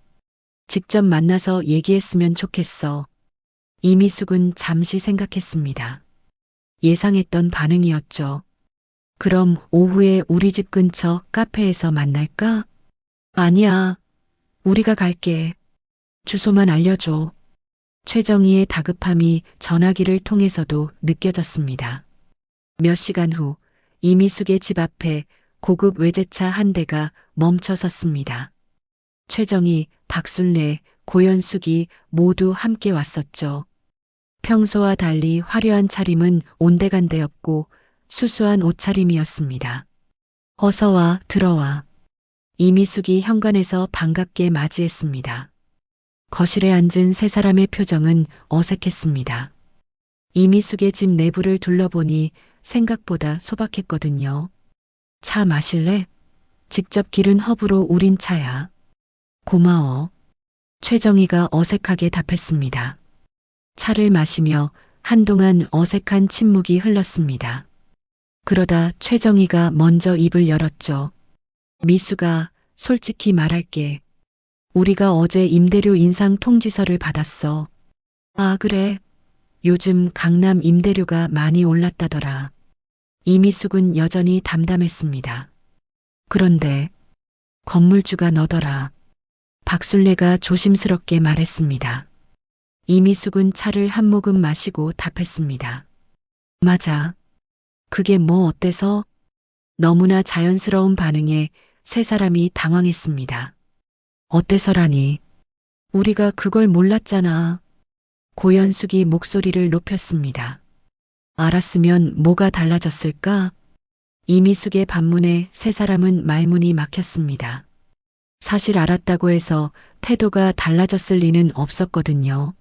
직접 만나서 얘기했으면 좋겠어. 이미숙은 잠시 생각했습니다. 예상했던 반응이었죠. 그럼 오후에 우리 집 근처 카페에서 만날까? 아니야. 우리가 갈게. 주소만 알려줘. 최정희의 다급함이 전화기를 통해서도 느껴졌습니다. 몇 시간 후 이미숙의 집 앞에 고급 외제차 한 대가 멈춰 섰습니다. 최정희, 박순례, 고현숙이 모두 함께 왔었죠. 평소와 달리 화려한 차림은 온데간데없고 수수한 옷차림이었습니다. 어서 와, 들어와. 이미숙이 현관에서 반갑게 맞이했습니다. 거실에 앉은 세 사람의 표정은 어색했습니다. 이미숙의 집 내부를 둘러보니 생각보다 소박했거든요. 차 마실래? 직접 기른 허브로 우린 차야. 고마워. 최정희가 어색하게 답했습니다. 차를 마시며 한동안 어색한 침묵이 흘렀습니다. 그러다 최정희가 먼저 입을 열었죠. 미수가 솔직히 말할게. 우리가 어제 임대료 인상 통지서를 받았어. 아, 그래. 요즘 강남 임대료가 많이 올랐다더라. 이미숙은 여전히 담담했습니다. 그런데 건물주가 너더라. 박술래가 조심스럽게 말했습니다. 이미숙은 차를 한 모금 마시고 답했습니다. 맞아. 그게 뭐 어때서? 너무나 자연스러운 반응에 세 사람이 당황했습니다. 어때서라니? 우리가 그걸 몰랐잖아. 고현숙이 목소리를 높였습니다. 알았으면 뭐가 달라졌을까? 이미숙의 반문에 세 사람은 말문이 막혔습니다. 사실 알았다고 해서 태도가 달라졌을 리는 없었거든요.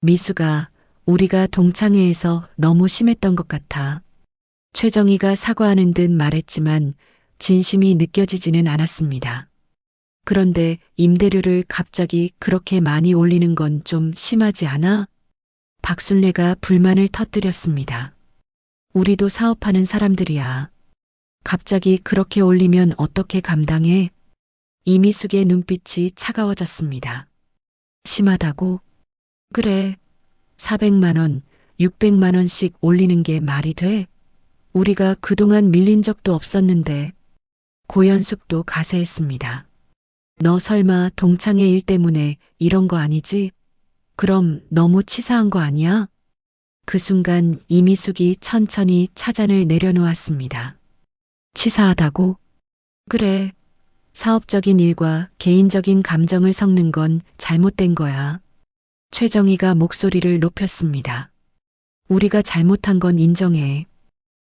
미수가 우리가 동창회에서 너무 심했던 것 같아. 최정희가 사과하는 듯 말했지만 진심이 느껴지지는 않았습니다. 그런데 임대료를 갑자기 그렇게 많이 올리는 건 좀 심하지 않아? 박술래가 불만을 터뜨렸습니다. 우리도 사업하는 사람들이야. 갑자기 그렇게 올리면 어떻게 감당해? 이미숙의 눈빛이 차가워졌습니다. 심하다고? 그래. 400만 원, 600만 원씩 올리는 게 말이 돼? 우리가 그동안 밀린 적도 없었는데. 고현숙도 가세했습니다. 너 설마 동창회 일 때문에 이런 거 아니지? 그럼 너무 치사한 거 아니야? 그 순간 이미숙이 천천히 차잔을 내려놓았습니다. 치사하다고? 그래. 사업적인 일과 개인적인 감정을 섞는 건 잘못된 거야. 최정희가 목소리를 높였습니다. 우리가 잘못한 건 인정해.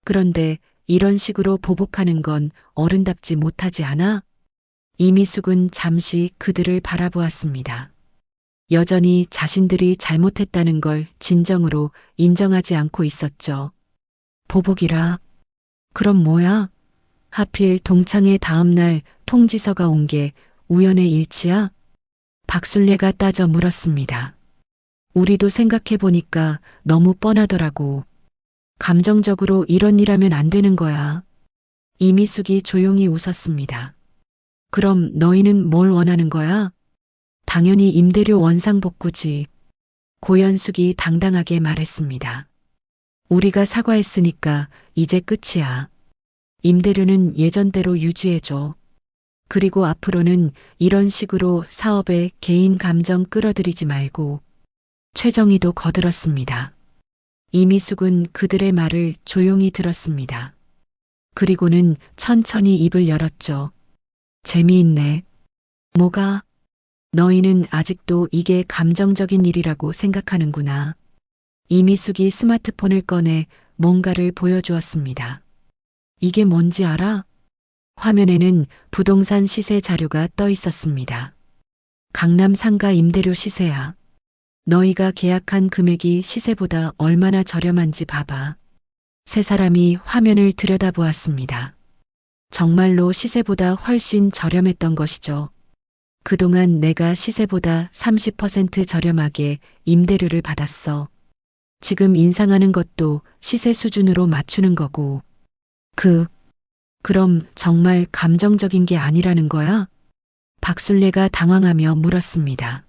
그런데 이런 식으로 보복하는 건 어른답지 못하지 않아? 이미숙은 잠시 그들을 바라보았습니다. 여전히 자신들이 잘못했다는 걸 진정으로 인정하지 않고 있었죠. 보복이라? 그럼 뭐야? 하필 동창회 다음 날 통지서가 온 게 우연의 일치야? 박술래가 따져 물었습니다. 우리도 생각해 보니까 너무 뻔하더라고. 감정적으로 이런 일하면 안 되는 거야. 이미숙이 조용히 웃었습니다. 그럼 너희는 뭘 원하는 거야? 당연히 임대료 원상복구지. 고현숙이 당당하게 말했습니다. 우리가 사과했으니까 이제 끝이야. 임대료는 예전대로 유지해줘. 그리고 앞으로는 이런 식으로 사업에 개인 감정 끌어들이지 말고. 최정희도 거들었습니다. 이미숙은 그들의 말을 조용히 들었습니다. 그리고는 천천히 입을 열었죠. 재미있네. 뭐가? 너희는 아직도 이게 감정적인 일이라고 생각하는구나. 이미숙이 스마트폰을 꺼내 뭔가를 보여주었습니다. 이게 뭔지 알아? 화면에는 부동산 시세 자료가 떠 있었습니다. 강남 상가 임대료 시세야. 너희가 계약한 금액이 시세보다 얼마나 저렴한지 봐봐. 세 사람이 화면을 들여다보았습니다. 정말로 시세보다 훨씬 저렴했던 것이죠. 그동안 내가 시세보다 30% 저렴하게 임대료를 받았어. 지금 인상하는 것도 시세 수준으로 맞추는 거고. 그럼 정말 감정적인 게 아니라는 거야? 박술래가 당황하며 물었습니다.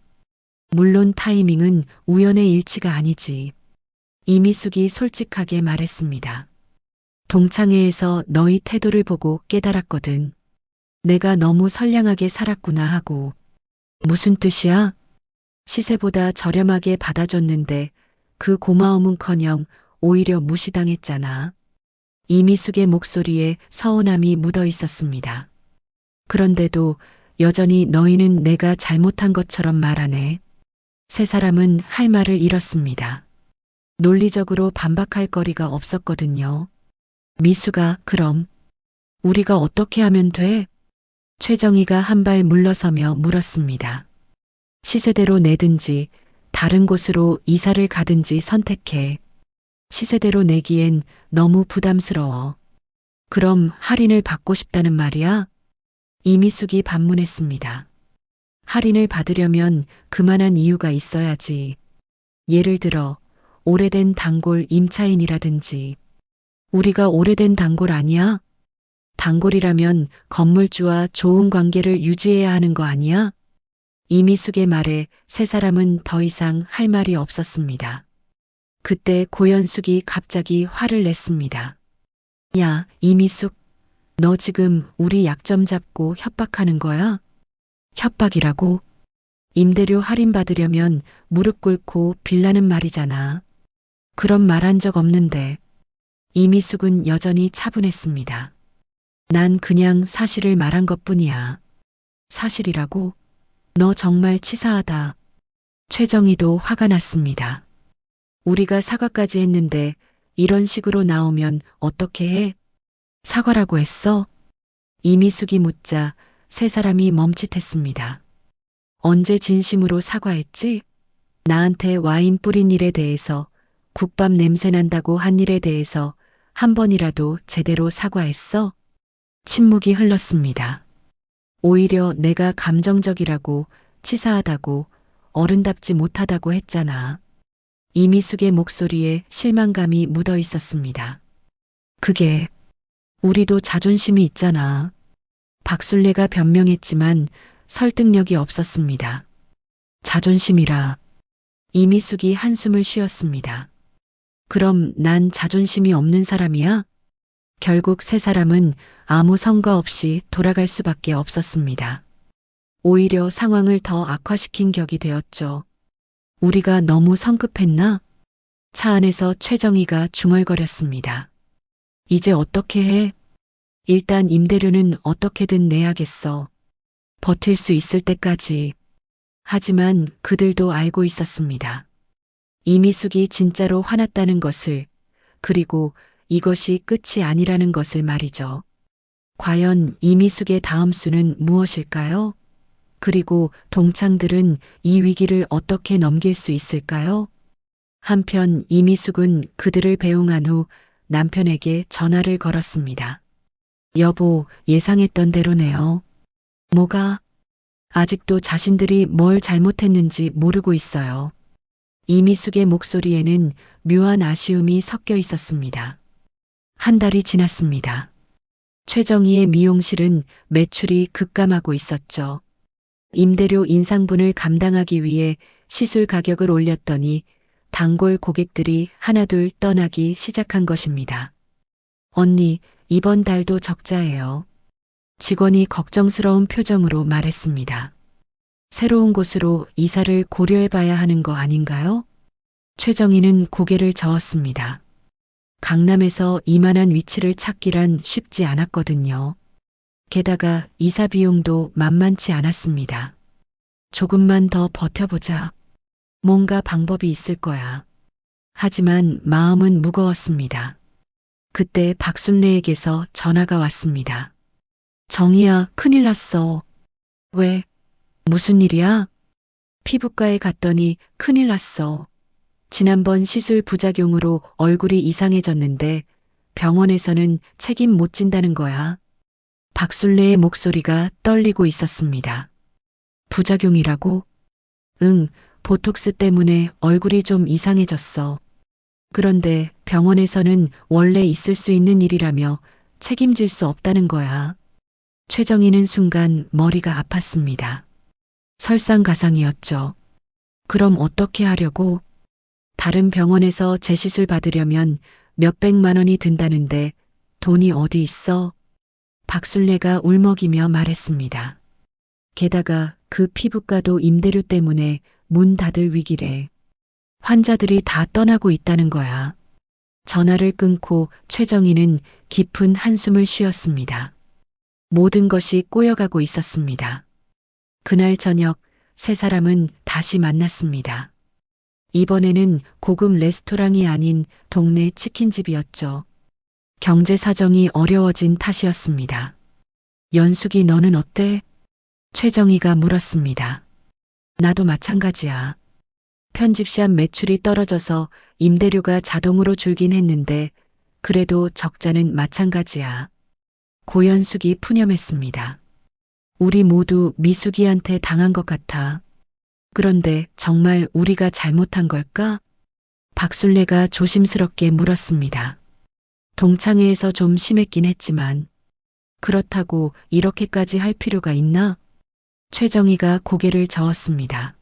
물론 타이밍은 우연의 일치가 아니지. 이미숙이 솔직하게 말했습니다. 동창회에서 너희 태도를 보고 깨달았거든. 내가 너무 선량하게 살았구나 하고. 무슨 뜻이야? 시세보다 저렴하게 받아줬는데 그 고마움은커녕 오히려 무시당했잖아. 이미숙의 목소리에 서운함이 묻어 있었습니다. 그런데도 여전히 너희는 내가 잘못한 것처럼 말하네. 세 사람은 할 말을 잃었습니다. 논리적으로 반박할 거리가 없었거든요. 미수가 그럼 우리가 어떻게 하면 돼? 최정희가 한 발 물러서며 물었습니다. 시세대로 내든지 다른 곳으로 이사를 가든지 선택해. 시세대로 내기엔 너무 부담스러워. 그럼 할인을 받고 싶다는 말이야? 이미숙이 반문했습니다. 할인을 받으려면 그만한 이유가 있어야지. 예를 들어 오래된 단골 임차인이라든지. 우리가 오래된 단골 아니야? 단골이라면 건물주와 좋은 관계를 유지해야 하는 거 아니야? 이미숙의 말에 세 사람은 더 이상 할 말이 없었습니다. 그때 고현숙이 갑자기 화를 냈습니다. 야, 이미숙, 너 지금 우리 약점 잡고 협박하는 거야? 협박이라고? 임대료 할인받으려면 무릎 꿇고 빌라는 말이잖아. 그런 말 한 적 없는데. 이미숙은 여전히 차분했습니다. 난 그냥 사실을 말한 것뿐이야. 사실이라고? 너 정말 치사하다. 최정희도 화가 났습니다. 우리가 사과까지 했는데 이런 식으로 나오면 어떻게 해? 사과라고 했어? 이미숙이 묻자 세 사람이 멈칫했습니다. 언제 진심으로 사과했지? 나한테 와인 뿌린 일에 대해서, 국밥 냄새 난다고 한 일에 대해서 한 번이라도 제대로 사과했어? 침묵이 흘렀습니다. 오히려 내가 감정적이라고, 치사하다고, 어른답지 못하다고 했잖아. 이미숙의 목소리에 실망감이 묻어 있었습니다. 그게 우리도 자존심이 있잖아. 박술래가 변명했지만 설득력이 없었습니다. 자존심이라. 이미숙이 한숨을 쉬었습니다. 그럼 난 자존심이 없는 사람이야? 결국 세 사람은 아무 성과 없이 돌아갈 수밖에 없었습니다. 오히려 상황을 더 악화시킨 격이 되었죠. 우리가 너무 성급했나? 차 안에서 최정희가 중얼거렸습니다. 이제 어떻게 해? 일단 임대료는 어떻게든 내야겠어. 버틸 수 있을 때까지. 하지만 그들도 알고 있었습니다. 이미숙이 진짜로 화났다는 것을, 그리고 이것이 끝이 아니라는 것을 말이죠. 과연 이미숙의 다음 수는 무엇일까요? 그리고 동창들은 이 위기를 어떻게 넘길 수 있을까요? 한편 이미숙은 그들을 배웅한 후 남편에게 전화를 걸었습니다. 여보, 예상했던 대로네요. 뭐가? 아직도 자신들이 뭘 잘못했는지 모르고 있어요. 이미숙의 목소리에는 묘한 아쉬움이 섞여 있었습니다. 한 달이 지났습니다. 최정희의 미용실은 매출이 급감하고 있었죠. 임대료 인상분을 감당하기 위해 시술 가격을 올렸더니 단골 고객들이 하나둘 떠나기 시작한 것입니다. 언니, 이번 달도 적자예요. 직원이 걱정스러운 표정으로 말했습니다. 새로운 곳으로 이사를 고려해봐야 하는 거 아닌가요? 최정희는 고개를 저었습니다. 강남에서 이만한 위치를 찾기란 쉽지 않았거든요. 게다가 이사 비용도 만만치 않았습니다. 조금만 더 버텨보자. 뭔가 방법이 있을 거야. 하지만 마음은 무거웠습니다. 그때 박순례에게서 전화가 왔습니다. 정희야, 큰일 났어. 왜? 무슨 일이야? 피부과에 갔더니 큰일 났어. 지난번 시술 부작용으로 얼굴이 이상해졌는데 병원에서는 책임 못 진다는 거야. 박술래의 목소리가 떨리고 있었습니다. 부작용이라고? 응, 보톡스 때문에 얼굴이 좀 이상해졌어. 그런데 병원에서는 원래 있을 수 있는 일이라며 책임질 수 없다는 거야. 최정희는 순간 머리가 아팠습니다. 설상가상이었죠. 그럼 어떻게 하려고? 다른 병원에서 재시술 받으려면 몇백만 원이 든다는데 돈이 어디 있어? 박술래가 울먹이며 말했습니다. 게다가 그 피부과도 임대료 때문에 문 닫을 위기래. 환자들이 다 떠나고 있다는 거야. 전화를 끊고 최정희는 깊은 한숨을 쉬었습니다. 모든 것이 꼬여가고 있었습니다. 그날 저녁 세 사람은 다시 만났습니다. 이번에는 고급 레스토랑이 아닌 동네 치킨집이었죠. 경제 사정이 어려워진 탓이었습니다. 연숙이 너는 어때? 최정희가 물었습니다. 나도 마찬가지야. 편집샵 매출이 떨어져서 임대료가 자동으로 줄긴 했는데 그래도 적자는 마찬가지야. 고연숙이 푸념했습니다. 우리 모두 미숙이한테 당한 것 같아. 그런데 정말 우리가 잘못한 걸까? 박술래가 조심스럽게 물었습니다. 동창회에서 좀 심했긴 했지만 그렇다고 이렇게까지 할 필요가 있나? 최정희가 고개를 저었습니다.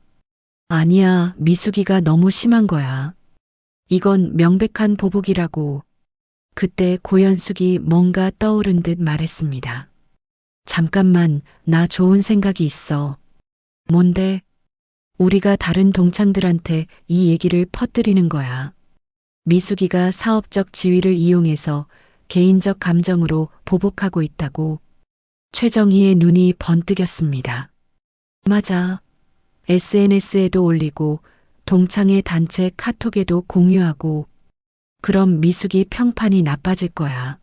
아니야, 미숙이가 너무 심한 거야. 이건 명백한 보복이라고. 그때 고현숙이 뭔가 떠오른 듯 말했습니다. 잠깐만, 나 좋은 생각이 있어. 뭔데? 우리가 다른 동창들한테 이 얘기를 퍼뜨리는 거야. 미숙이가 사업적 지위를 이용해서 개인적 감정으로 보복하고 있다고. 최정희의 눈이 번뜩였습니다. 맞아. SNS에도 올리고 동창회 단체 카톡에도 공유하고. 그럼 미숙이 평판이 나빠질 거야.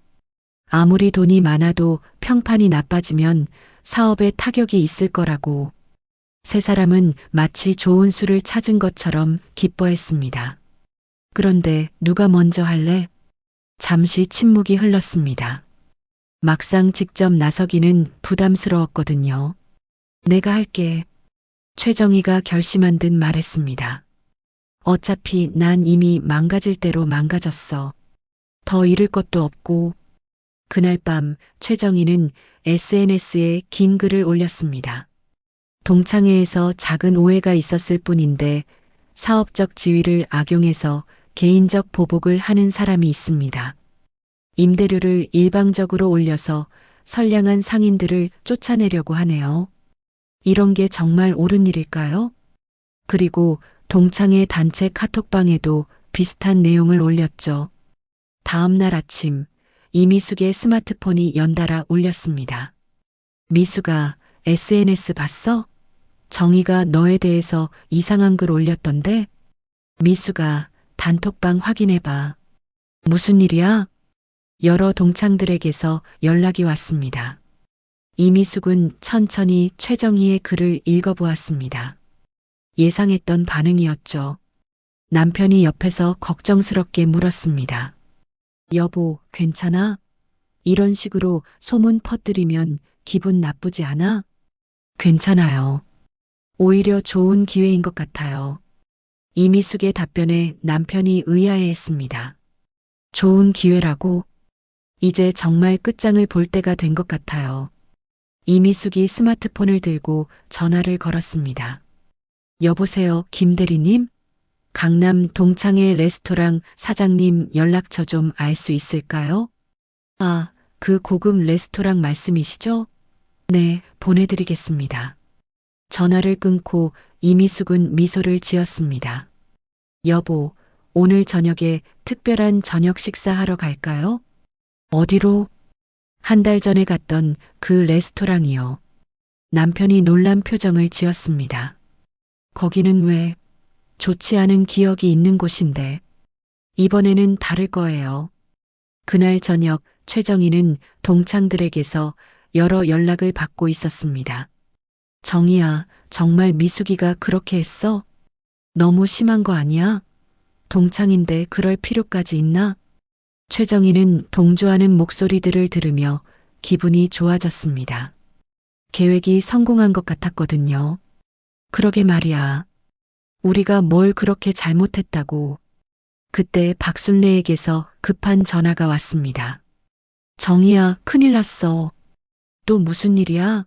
아무리 돈이 많아도 평판이 나빠지면 사업에 타격이 있을 거라고. 세 사람은 마치 좋은 수를 찾은 것처럼 기뻐했습니다. 그런데 누가 먼저 할래? 잠시 침묵이 흘렀습니다. 막상 직접 나서기는 부담스러웠거든요. 내가 할게. 최정희가 결심한 듯 말했습니다. 어차피 난 이미 망가질 대로 망가졌어. 더 잃을 것도 없고. 그날 밤 최정희는 SNS에 긴 글을 올렸습니다. 동창회에서 작은 오해가 있었을 뿐인데 사업적 지위를 악용해서 개인적 보복을 하는 사람이 있습니다. 임대료를 일방적으로 올려서 선량한 상인들을 쫓아내려고 하네요. 이런 게 정말 옳은 일일까요? 그리고 동창회 단체 카톡방에도 비슷한 내용을 올렸죠. 다음 날 아침 이미숙의 스마트폰이 연달아 울렸습니다. 미숙아, SNS 봤어? 정희가 너에 대해서 이상한 글 올렸던데? 미숙아, 단톡방 확인해봐. 무슨 일이야? 여러 동창들에게서 연락이 왔습니다. 이미숙은 천천히 최정희의 글을 읽어보았습니다. 예상했던 반응이었죠. 남편이 옆에서 걱정스럽게 물었습니다. 여보, 괜찮아? 이런 식으로 소문 퍼뜨리면 기분 나쁘지 않아? 괜찮아요. 오히려 좋은 기회인 것 같아요. 이미숙의 답변에 남편이 의아해했습니다. 좋은 기회라고? 이제 정말 끝장을 볼 때가 된 것 같아요. 이미숙이 스마트폰을 들고 전화를 걸었습니다. 여보세요, 김 대리님? 강남 동창회 레스토랑 사장님 연락처 좀 알 수 있을까요? 아, 그 고급 레스토랑 말씀이시죠? 네, 보내드리겠습니다. 전화를 끊고 이미숙은 미소를 지었습니다. 여보, 오늘 저녁에 특별한 저녁 식사하러 갈까요? 어디로? 한 달 전에 갔던 그 레스토랑이요. 남편이 놀란 표정을 지었습니다. 거기는 왜? 좋지 않은 기억이 있는 곳인데. 이번에는 다를 거예요. 그날 저녁 최정희는 동창들에게서 여러 연락을 받고 있었습니다. 정희야, 정말 미숙이가 그렇게 했어? 너무 심한 거 아니야? 동창인데 그럴 필요까지 있나? 최정희는 동조하는 목소리들을 들으며 기분이 좋아졌습니다. 계획이 성공한 것 같았거든요. 그러게 말이야. 우리가 뭘 그렇게 잘못했다고. 그때 박순례에게서 급한 전화가 왔습니다. 정희야, 큰일 났어. 또 무슨 일이야?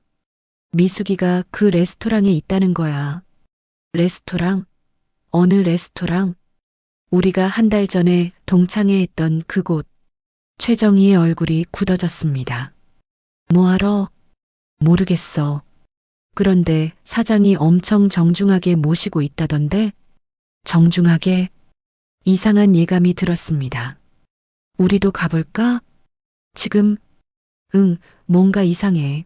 미숙이가 그 레스토랑에 있다는 거야. 레스토랑? 어느 레스토랑? 우리가 한 달 전에 동창회 했던 그곳. 최정희의 얼굴이 굳어졌습니다. 뭐하러? 모르겠어. 그런데 사장이 엄청 정중하게 모시고 있다던데? 정중하게? 이상한 예감이 들었습니다. 우리도 가볼까? 지금? 응, 뭔가 이상해.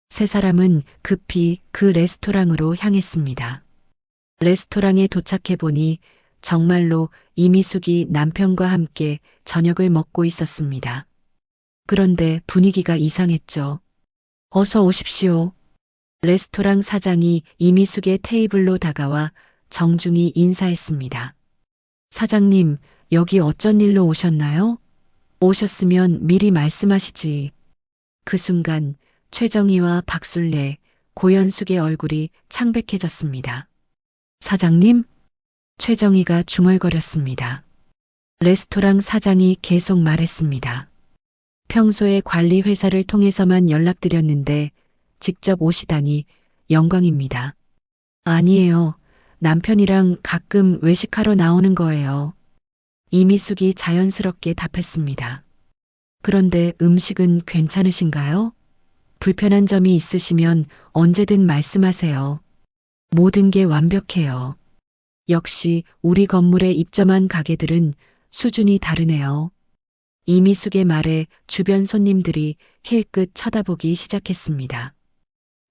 세 사람은 급히 그 레스토랑으로 향했습니다. 레스토랑에 도착해보니 정말로 이미숙이 남편과 함께 저녁을 먹고 있었습니다. 그런데 분위기가 이상했죠. 어서 오십시오. 레스토랑 사장이 이미숙의 테이블로 다가와 정중히 인사했습니다. 사장님, 여기 어쩐 일로 오셨나요? 오셨으면 미리 말씀하시지. 그 순간 최정희와 박술래, 고현숙의 얼굴이 창백해졌습니다. 사장님? 최정희가 중얼거렸습니다. 레스토랑 사장이 계속 말했습니다. 평소에 관리 회사를 통해서만 연락드렸는데 직접 오시다니 영광입니다. 아니에요. 남편이랑 가끔 외식하러 나오는 거예요. 이미숙이 자연스럽게 답했습니다. 그런데 음식은 괜찮으신가요? 불편한 점이 있으시면 언제든 말씀하세요. 모든 게 완벽해요. 역시 우리 건물에 입점한 가게들은 수준이 다르네요. 이미숙의 말에 주변 손님들이 힐끗 쳐다보기 시작했습니다.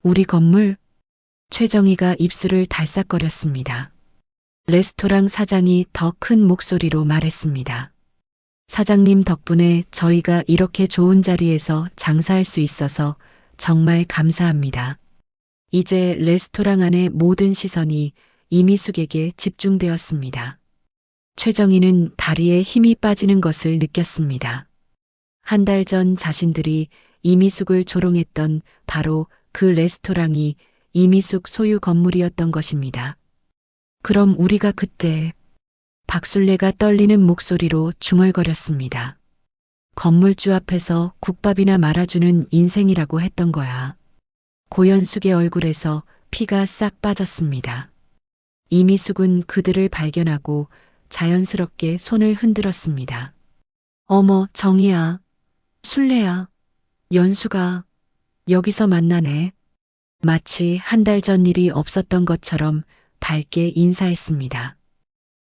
우리 건물? 최정희가 입술을 달싹거렸습니다. 레스토랑 사장이 더 큰 목소리로 말했습니다. 사장님 덕분에 저희가 이렇게 좋은 자리에서 장사할 수 있어서 정말 감사합니다. 이제 레스토랑 안의 모든 시선이 이미숙에게 집중되었습니다. 최정희는 다리에 힘이 빠지는 것을 느꼈습니다. 한 달 전 자신들이 이미숙을 조롱했던 바로 그 레스토랑이 이미숙 소유 건물이었던 것입니다. 그럼 우리가 그때 박술래가 떨리는 목소리로 중얼거렸습니다. 건물주 앞에서 국밥이나 말아주는 인생이라고 했던 거야. 고현숙의 얼굴에서 피가 싹 빠졌습니다. 이미숙은 그들을 발견하고 자연스럽게 손을 흔들었습니다. 어머, 정희야, 술래야, 연수가 여기서 만나네. 마치 한 달 전 일이 없었던 것처럼 밝게 인사했습니다.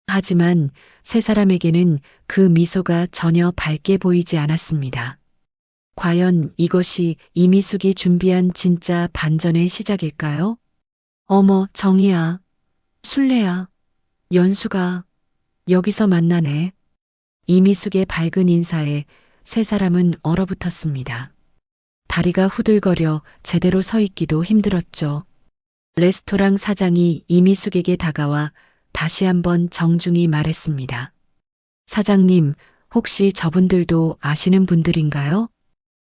하지만 세 사람에게는 그 미소가 전혀 밝게 보이지 않았습니다. 과연 이것이 이미숙이 준비한 진짜 반전의 시작일까요? 어머, 정희야, 술래야, 연수가 여기서 만나네. 이미숙의 밝은 인사에 세 사람은 얼어붙었습니다. 다리가 후들거려 제대로 서 있기도 힘들었죠. 레스토랑 사장이 이미숙에게 다가와 다시 한번 정중히 말했습니다. 사장님, 혹시 저분들도 아시는 분들인가요?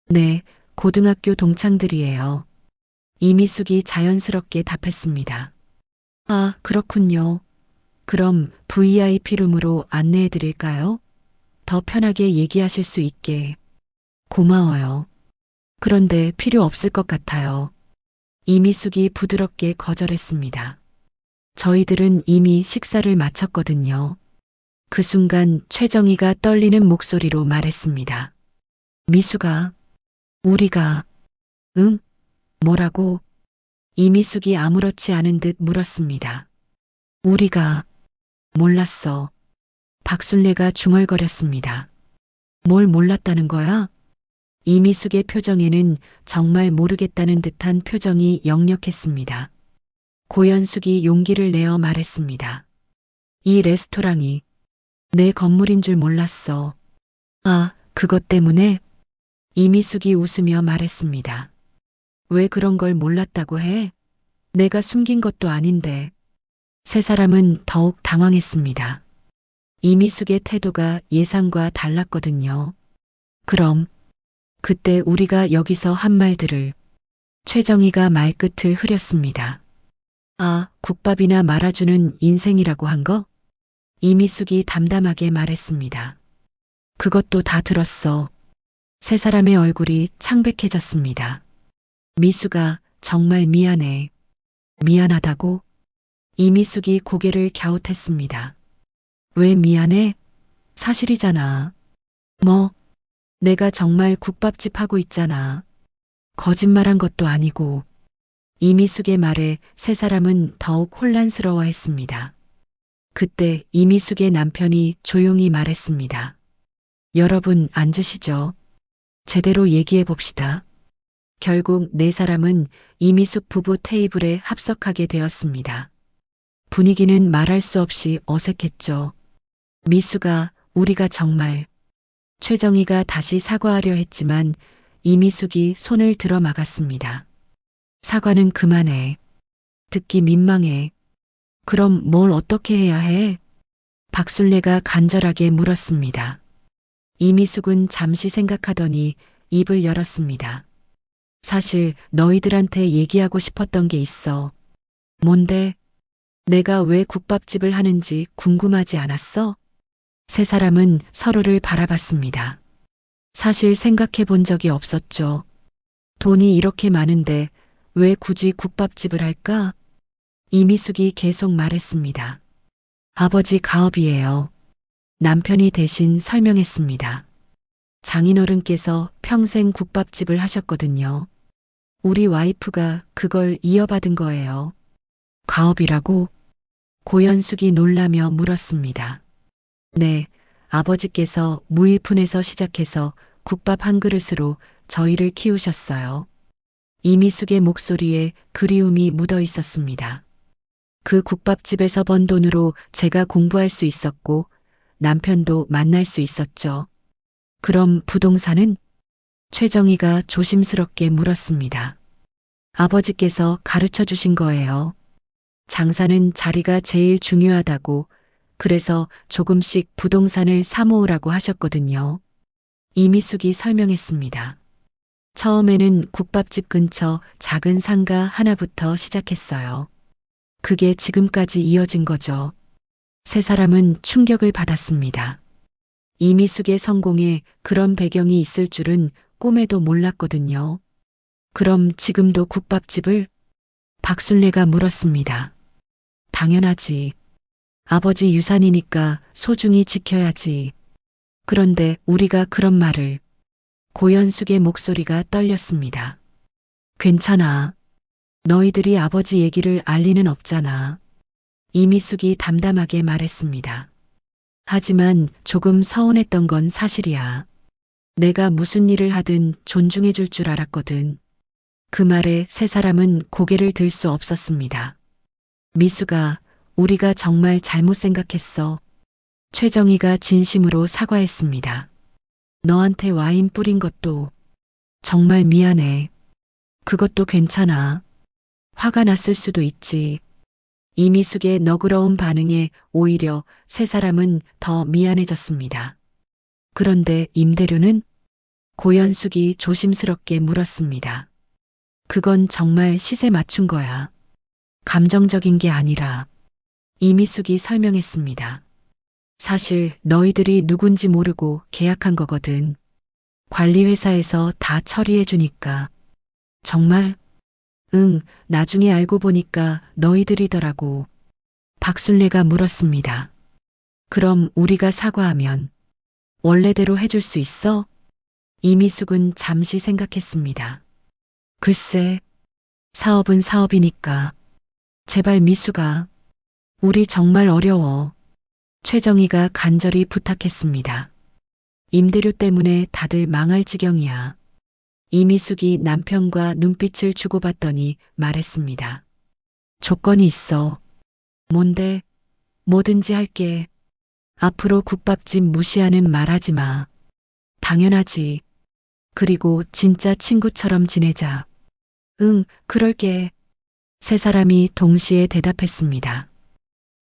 네, 고등학교 동창들이에요. 이미숙이 자연스럽게 답했습니다. 아, 그렇군요. 그럼 VIP룸으로 안내해 드릴까요? 더 편하게 얘기하실 수 있게. 고마워요. 그런데 필요 없을 것 같아요. 이미숙이 부드럽게 거절했습니다. 저희들은 이미 식사를 마쳤거든요. 그 순간 최정희가 떨리는 목소리로 말했습니다. 미숙아, 우리가, 응? 뭐라고? 이미숙이 아무렇지 않은 듯 물었습니다. 우리가, 몰랐어. 박술래가 중얼거렸습니다. 뭘 몰랐다는 거야? 이미숙의 표정에는 정말 모르겠다는 듯한 표정이 역력했습니다. 고현숙이 용기를 내어 말했습니다. 이 레스토랑이 내 건물인 줄 몰랐어. 아, 그것 때문에? 이미숙이 웃으며 말했습니다. 왜 그런 걸 몰랐다고 해? 내가 숨긴 것도 아닌데. 세 사람은 더욱 당황했습니다. 이미숙의 태도가 예상과 달랐거든요. 그럼 그때 우리가 여기서 한 말들을 최정희가 말끝을 흐렸습니다. 아, 국밥이나 말아주는 인생이라고 한 거? 이미숙이 담담하게 말했습니다. 그것도 다 들었어. 세 사람의 얼굴이 창백해졌습니다. 미숙아, 정말 미안해. 미안하다고? 이미숙이 고개를 갸웃했습니다. 왜 미안해? 사실이잖아. 뭐? 내가 정말 국밥집 하고 있잖아. 거짓말한 것도 아니고. 이미숙의 말에 세 사람은 더욱 혼란스러워했습니다. 그때 이미숙의 남편이 조용히 말했습니다. 여러분 앉으시죠. 제대로 얘기해 봅시다. 결국 네 사람은 이미숙 부부 테이블에 합석하게 되었습니다. 분위기는 말할 수 없이 어색했죠. 미숙아, 우리가 정말. 최정희가 다시 사과하려 했지만 이미숙이 손을 들어 막았습니다. 사과는 그만해. 듣기 민망해. 그럼 뭘 어떻게 해야 해? 박술래가 간절하게 물었습니다. 이미숙은 잠시 생각하더니 입을 열었습니다. 사실 너희들한테 얘기하고 싶었던 게 있어. 뭔데? 내가 왜 국밥집을 하는지 궁금하지 않았어? 세 사람은 서로를 바라봤습니다. 사실 생각해 본 적이 없었죠. 돈이 이렇게 많은데 왜 굳이 국밥집을 할까? 이미숙이 계속 말했습니다. 아버지 가업이에요. 남편이 대신 설명했습니다. 장인어른께서 평생 국밥집을 하셨거든요. 우리 와이프가 그걸 이어받은 거예요. 가업이라고? 고연숙이 놀라며 물었습니다. 네, 아버지께서 무일푼에서 시작해서 국밥 한 그릇으로 저희를 키우셨어요. 이미숙의 목소리에 그리움이 묻어 있었습니다. 그 국밥집에서 번 돈으로 제가 공부할 수 있었고 남편도 만날 수 있었죠. 그럼 부동산은? 최정희가 조심스럽게 물었습니다. 아버지께서 가르쳐 주신 거예요. 장사는 자리가 제일 중요하다고, 그래서 조금씩 부동산을 사모으라고 하셨거든요. 이미숙이 설명했습니다. 처음에는 국밥집 근처 작은 상가 하나부터 시작했어요. 그게 지금까지 이어진 거죠. 세 사람은 충격을 받았습니다. 이미숙의 성공에 그런 배경이 있을 줄은 꿈에도 몰랐거든요. 그럼 지금도 국밥집을? 박순례가 물었습니다. 당연하지. 아버지 유산이니까 소중히 지켜야지. 그런데 우리가 그런 말을. 고연숙의 목소리가 떨렸습니다. 괜찮아. 너희들이 아버지 얘기를 알 리는 없잖아. 이미숙이 담담하게 말했습니다. 하지만 조금 서운했던 건 사실이야. 내가 무슨 일을 하든 존중해 줄 줄 알았거든. 그 말에 세 사람은 고개를 들 수 없었습니다. 미수가, 우리가 정말 잘못 생각했어. 최정희가 진심으로 사과했습니다. 너한테 와인 뿌린 것도 정말 미안해. 그것도 괜찮아. 화가 났을 수도 있지. 이미숙의 너그러운 반응에 오히려 세 사람은 더 미안해졌습니다. 그런데 임대료는? 고연숙이 조심스럽게 물었습니다. 그건 정말 시세 맞춘 거야. 감정적인 게 아니라. 이미숙이 설명했습니다. 사실 너희들이 누군지 모르고 계약한 거거든. 관리회사에서 다 처리해 주니까. 정말? 응, 나중에 알고 보니까 너희들이더라고. 박순례가 물었습니다. 그럼 우리가 사과하면 원래대로 해줄 수 있어? 이미숙은 잠시 생각했습니다. 글쎄, 사업은 사업이니까. 제발 미숙아. 우리 정말 어려워. 최정희가 간절히 부탁했습니다. 임대료 때문에 다들 망할 지경이야. 이미숙이 남편과 눈빛을 주고받더니 말했습니다. 조건이 있어. 뭔데? 뭐든지 할게. 앞으로 국밥집 무시하는 말하지 마. 당연하지. 그리고 진짜 친구처럼 지내자. 응, 그럴게. 세 사람이 동시에 대답했습니다.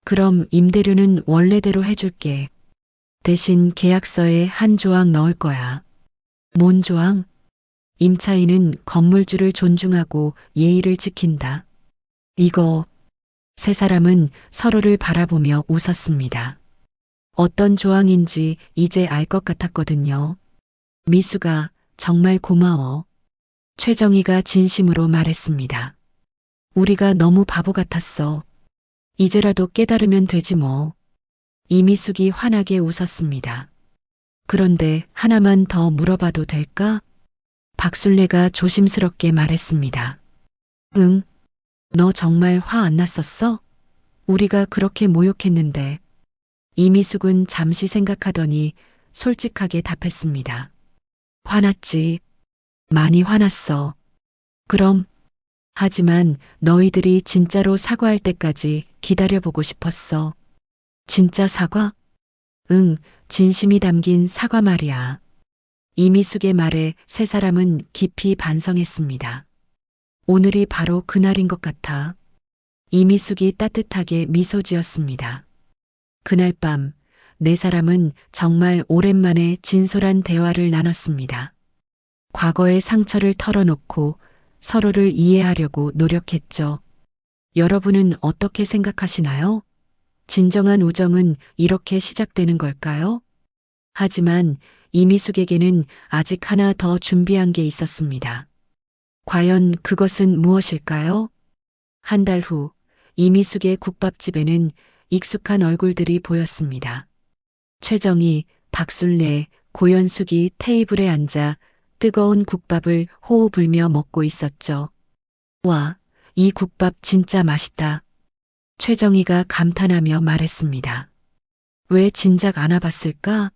그럼 임대료는 원래대로 해줄게. 대신 계약서에 한 조항 넣을 거야. 뭔 조항? 임차인은 건물주를 존중하고 예의를 지킨다. 이거. 세 사람은 서로를 바라보며 웃었습니다. 어떤 조항인지 이제 알 것 같았거든요. 미수가 정말 고마워. 최정희가 진심으로 말했습니다. 우리가 너무 바보 같았어. 이제라도 깨달으면 되지 뭐. 이미숙이 환하게 웃었습니다. 그런데 하나만 더 물어봐도 될까? 박순례가 조심스럽게 말했습니다. 응. 너 정말 화 안 났었어? 우리가 그렇게 모욕했는데. 이미숙은 잠시 생각하더니 솔직하게 답했습니다. 화났지. 많이 화났어. 그럼. 하지만 너희들이 진짜로 사과할 때까지 기다려보고 싶었어. 진짜 사과? 응, 진심이 담긴 사과 말이야. 이미숙의 말에 세 사람은 깊이 반성했습니다. 오늘이 바로 그날인 것 같아. 이미숙이 따뜻하게 미소 지었습니다. 그날 밤, 네 사람은 정말 오랜만에 진솔한 대화를 나눴습니다. 과거의 상처를 털어놓고 서로를 이해하려고 노력했죠. 여러분은 어떻게 생각하시나요? 진정한 우정은 이렇게 시작되는 걸까요? 하지만 이미숙에게는 아직 하나 더 준비한 게 있었습니다. 과연 그것은 무엇일까요? 한 달 후, 이미숙의 국밥집에는 익숙한 얼굴들이 보였습니다. 최정희, 박술래, 고연숙이 테이블에 앉아 뜨거운 국밥을 호호 불며 먹고 있었죠. 와, 이 국밥 진짜 맛있다. 최정희가 감탄하며 말했습니다. 왜 진작 안 와봤을까?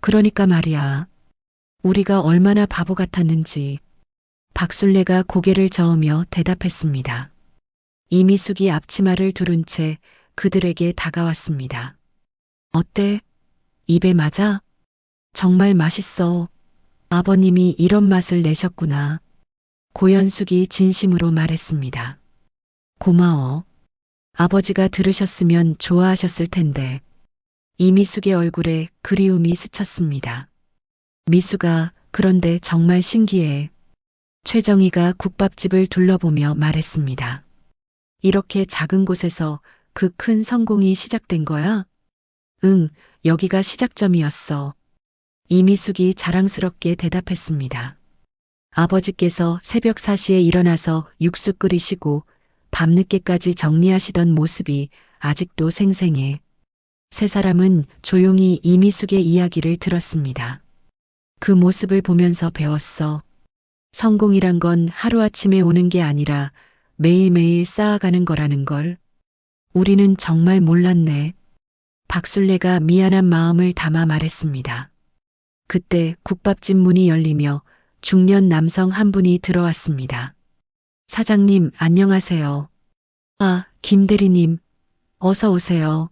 그러니까 말이야. 우리가 얼마나 바보 같았는지. 박술래가 고개를 저으며 대답했습니다. 이미숙이 앞치마를 두른 채 그들에게 다가왔습니다. 어때? 입에 맞아? 정말 맛있어. 아버님이 이런 맛을 내셨구나. 고연숙이 진심으로 말했습니다. 고마워. 아버지가 들으셨으면 좋아하셨을 텐데. 이미숙의 얼굴에 그리움이 스쳤습니다. 미숙아, 그런데 정말 신기해. 최정희가 국밥집을 둘러보며 말했습니다. 이렇게 작은 곳에서 그 큰 성공이 시작된 거야? 응, 여기가 시작점이었어. 이미숙이 자랑스럽게 대답했습니다. 아버지께서 새벽 4시에 일어나서 육수 끓이시고 밤늦게까지 정리하시던 모습이 아직도 생생해. 세 사람은 조용히 이미숙의 이야기를 들었습니다. 그 모습을 보면서 배웠어. 성공이란 건 하루아침에 오는 게 아니라 매일매일 쌓아가는 거라는 걸. 우리는 정말 몰랐네. 박술래가 미안한 마음을 담아 말했습니다. 그때 국밥집 문이 열리며 중년 남성 한 분이 들어왔습니다. 사장님, 안녕하세요. 아, 김 대리님, 어서 오세요.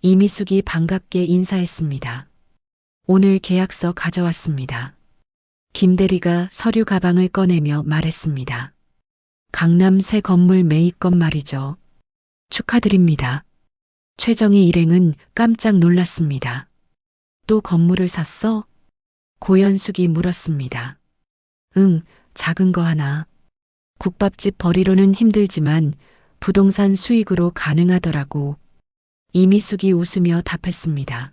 이미숙이 반갑게 인사했습니다. 오늘 계약서 가져왔습니다. 김 대리가 서류 가방을 꺼내며 말했습니다. 강남 새 건물 매입건 말이죠. 축하드립니다. 최정희 일행은 깜짝 놀랐습니다. 또 건물을 샀어? 고연숙이 물었습니다. 응, 작은 거 하나. 국밥집 벌이로는 힘들지만 부동산 수익으로 가능하더라고. 이미숙이 웃으며 답했습니다.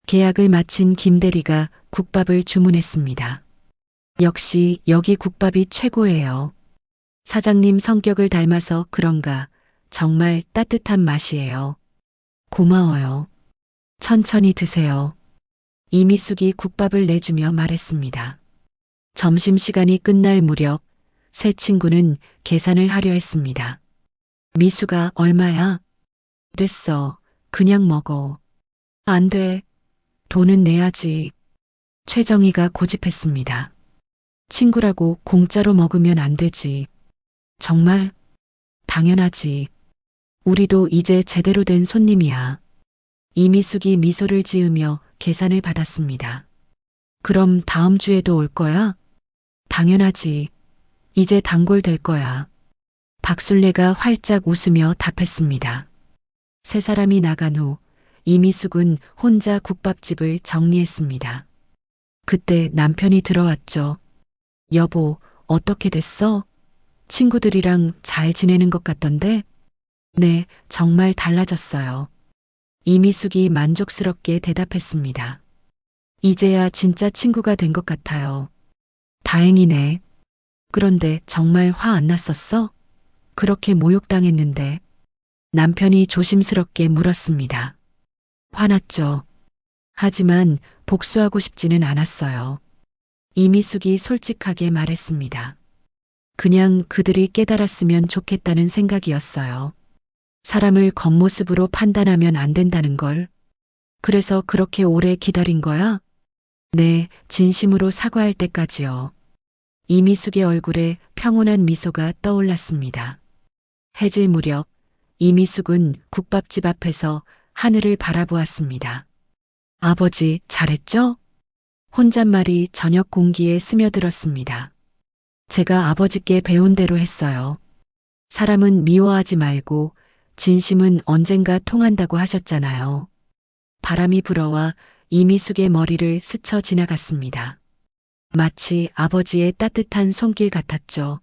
계약을 마친 김 대리가 국밥을 주문했습니다. 역시 여기 국밥이 최고예요. 사장님 성격을 닮아서 그런가 정말 따뜻한 맛이에요. 고마워요. 천천히 드세요. 이미숙이 국밥을 내주며 말했습니다. 점심시간이 끝날 무렵 세 친구는 계산을 하려 했습니다. 미수가 얼마야? 됐어. 그냥 먹어. 안 돼. 돈은 내야지. 최정희가 고집했습니다. 친구라고 공짜로 먹으면 안 되지. 정말? 당연하지. 우리도 이제 제대로 된 손님이야. 이미숙이 미소를 지으며 계산을 받았습니다. 그럼 다음 주에도 올 거야? 당연하지. 이제 단골 될 거야. 박술래가 활짝 웃으며 답했습니다. 세 사람이 나간 후 이미숙은 혼자 국밥집을 정리했습니다. 그때 남편이 들어왔죠. 여보, 어떻게 됐어? 친구들이랑 잘 지내는 것 같던데? 네, 정말 달라졌어요. 이미숙이 만족스럽게 대답했습니다. 이제야 진짜 친구가 된 것 같아요. 다행이네. 그런데 정말 화 안 났었어? 그렇게 모욕당했는데. 남편이 조심스럽게 물었습니다. 화났죠. 하지만 복수하고 싶지는 않았어요. 이미숙이 솔직하게 말했습니다. 그냥 그들이 깨달았으면 좋겠다는 생각이었어요. 사람을 겉모습으로 판단하면 안 된다는 걸. 그래서 그렇게 오래 기다린 거야? 네, 진심으로 사과할 때까지요. 이미숙의 얼굴에 평온한 미소가 떠올랐습니다. 해질 무렵 이미숙은 국밥집 앞에서 하늘을 바라보았습니다. 아버지, 잘했죠? 혼잣말이 저녁 공기에 스며들었습니다. 제가 아버지께 배운 대로 했어요. 사람은 미워하지 말고 진심은 언젠가 통한다고 하셨잖아요. 바람이 불어와 이미숙의 머리를 스쳐 지나갔습니다. 마치 아버지의 따뜻한 손길 같았죠.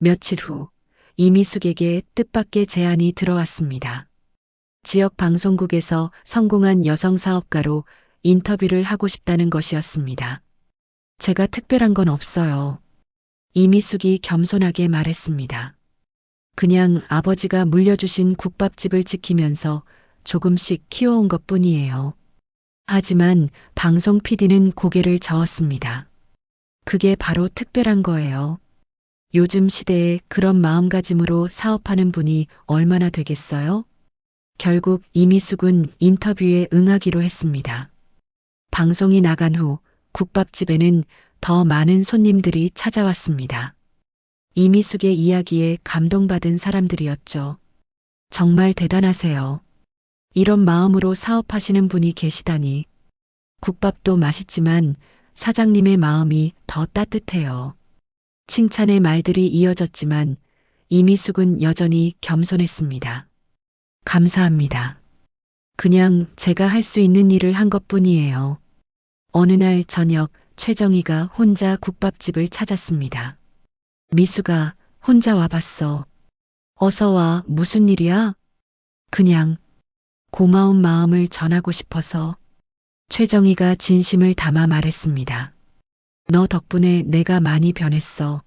며칠 후 이미숙에게 뜻밖의 제안이 들어왔습니다. 지역 방송국에서 성공한 여성 사업가로 인터뷰를 하고 싶다는 것이었습니다. 제가 특별한 건 없어요. 이미숙이 겸손하게 말했습니다. 그냥 아버지가 물려주신 국밥집을 지키면서 조금씩 키워온 것 뿐이에요. 하지만 방송 PD는 고개를 저었습니다. 그게 바로 특별한 거예요. 요즘 시대에 그런 마음가짐으로 사업하는 분이 얼마나 되겠어요? 결국 이미숙은 인터뷰에 응하기로 했습니다. 방송이 나간 후 국밥집에는 더 많은 손님들이 찾아왔습니다. 이미숙의 이야기에 감동받은 사람들이었죠. 정말 대단하세요. 이런 마음으로 사업하시는 분이 계시다니. 국밥도 맛있지만 사장님의 마음이 더 따뜻해요. 칭찬의 말들이 이어졌지만 이미숙은 여전히 겸손했습니다. 감사합니다. 그냥 제가 할 수 있는 일을 한 것뿐이에요. 어느 날 저녁 최정희가 혼자 국밥집을 찾았습니다. 미숙아, 혼자 와봤어. 어서 와, 무슨 일이야? 그냥 고마운 마음을 전하고 싶어서. 최정희가 진심을 담아 말했습니다. 너 덕분에 내가 많이 변했어.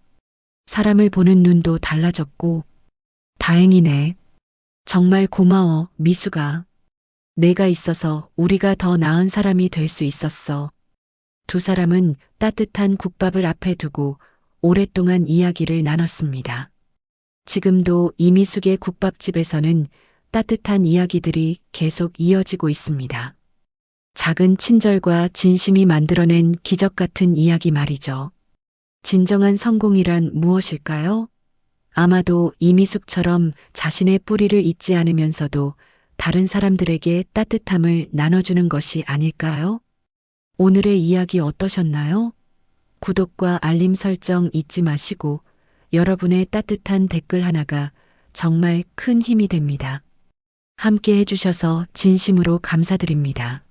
사람을 보는 눈도 달라졌고. 다행이네. 정말 고마워, 미숙아. 내가 있어서 우리가 더 나은 사람이 될 수 있었어. 두 사람은 따뜻한 국밥을 앞에 두고 오랫동안 이야기를 나눴습니다. 지금도 이미숙의 국밥집에서는 따뜻한 이야기들이 계속 이어지고 있습니다. 작은 친절과 진심이 만들어낸 기적 같은 이야기 말이죠. 진정한 성공이란 무엇일까요? 아마도 이미숙처럼 자신의 뿌리를 잊지 않으면서도 다른 사람들에게 따뜻함을 나눠주는 것이 아닐까요? 오늘의 이야기 어떠셨나요? 구독과 알림 설정 잊지 마시고 여러분의 따뜻한 댓글 하나가 정말 큰 힘이 됩니다. 함께 해주셔서 진심으로 감사드립니다.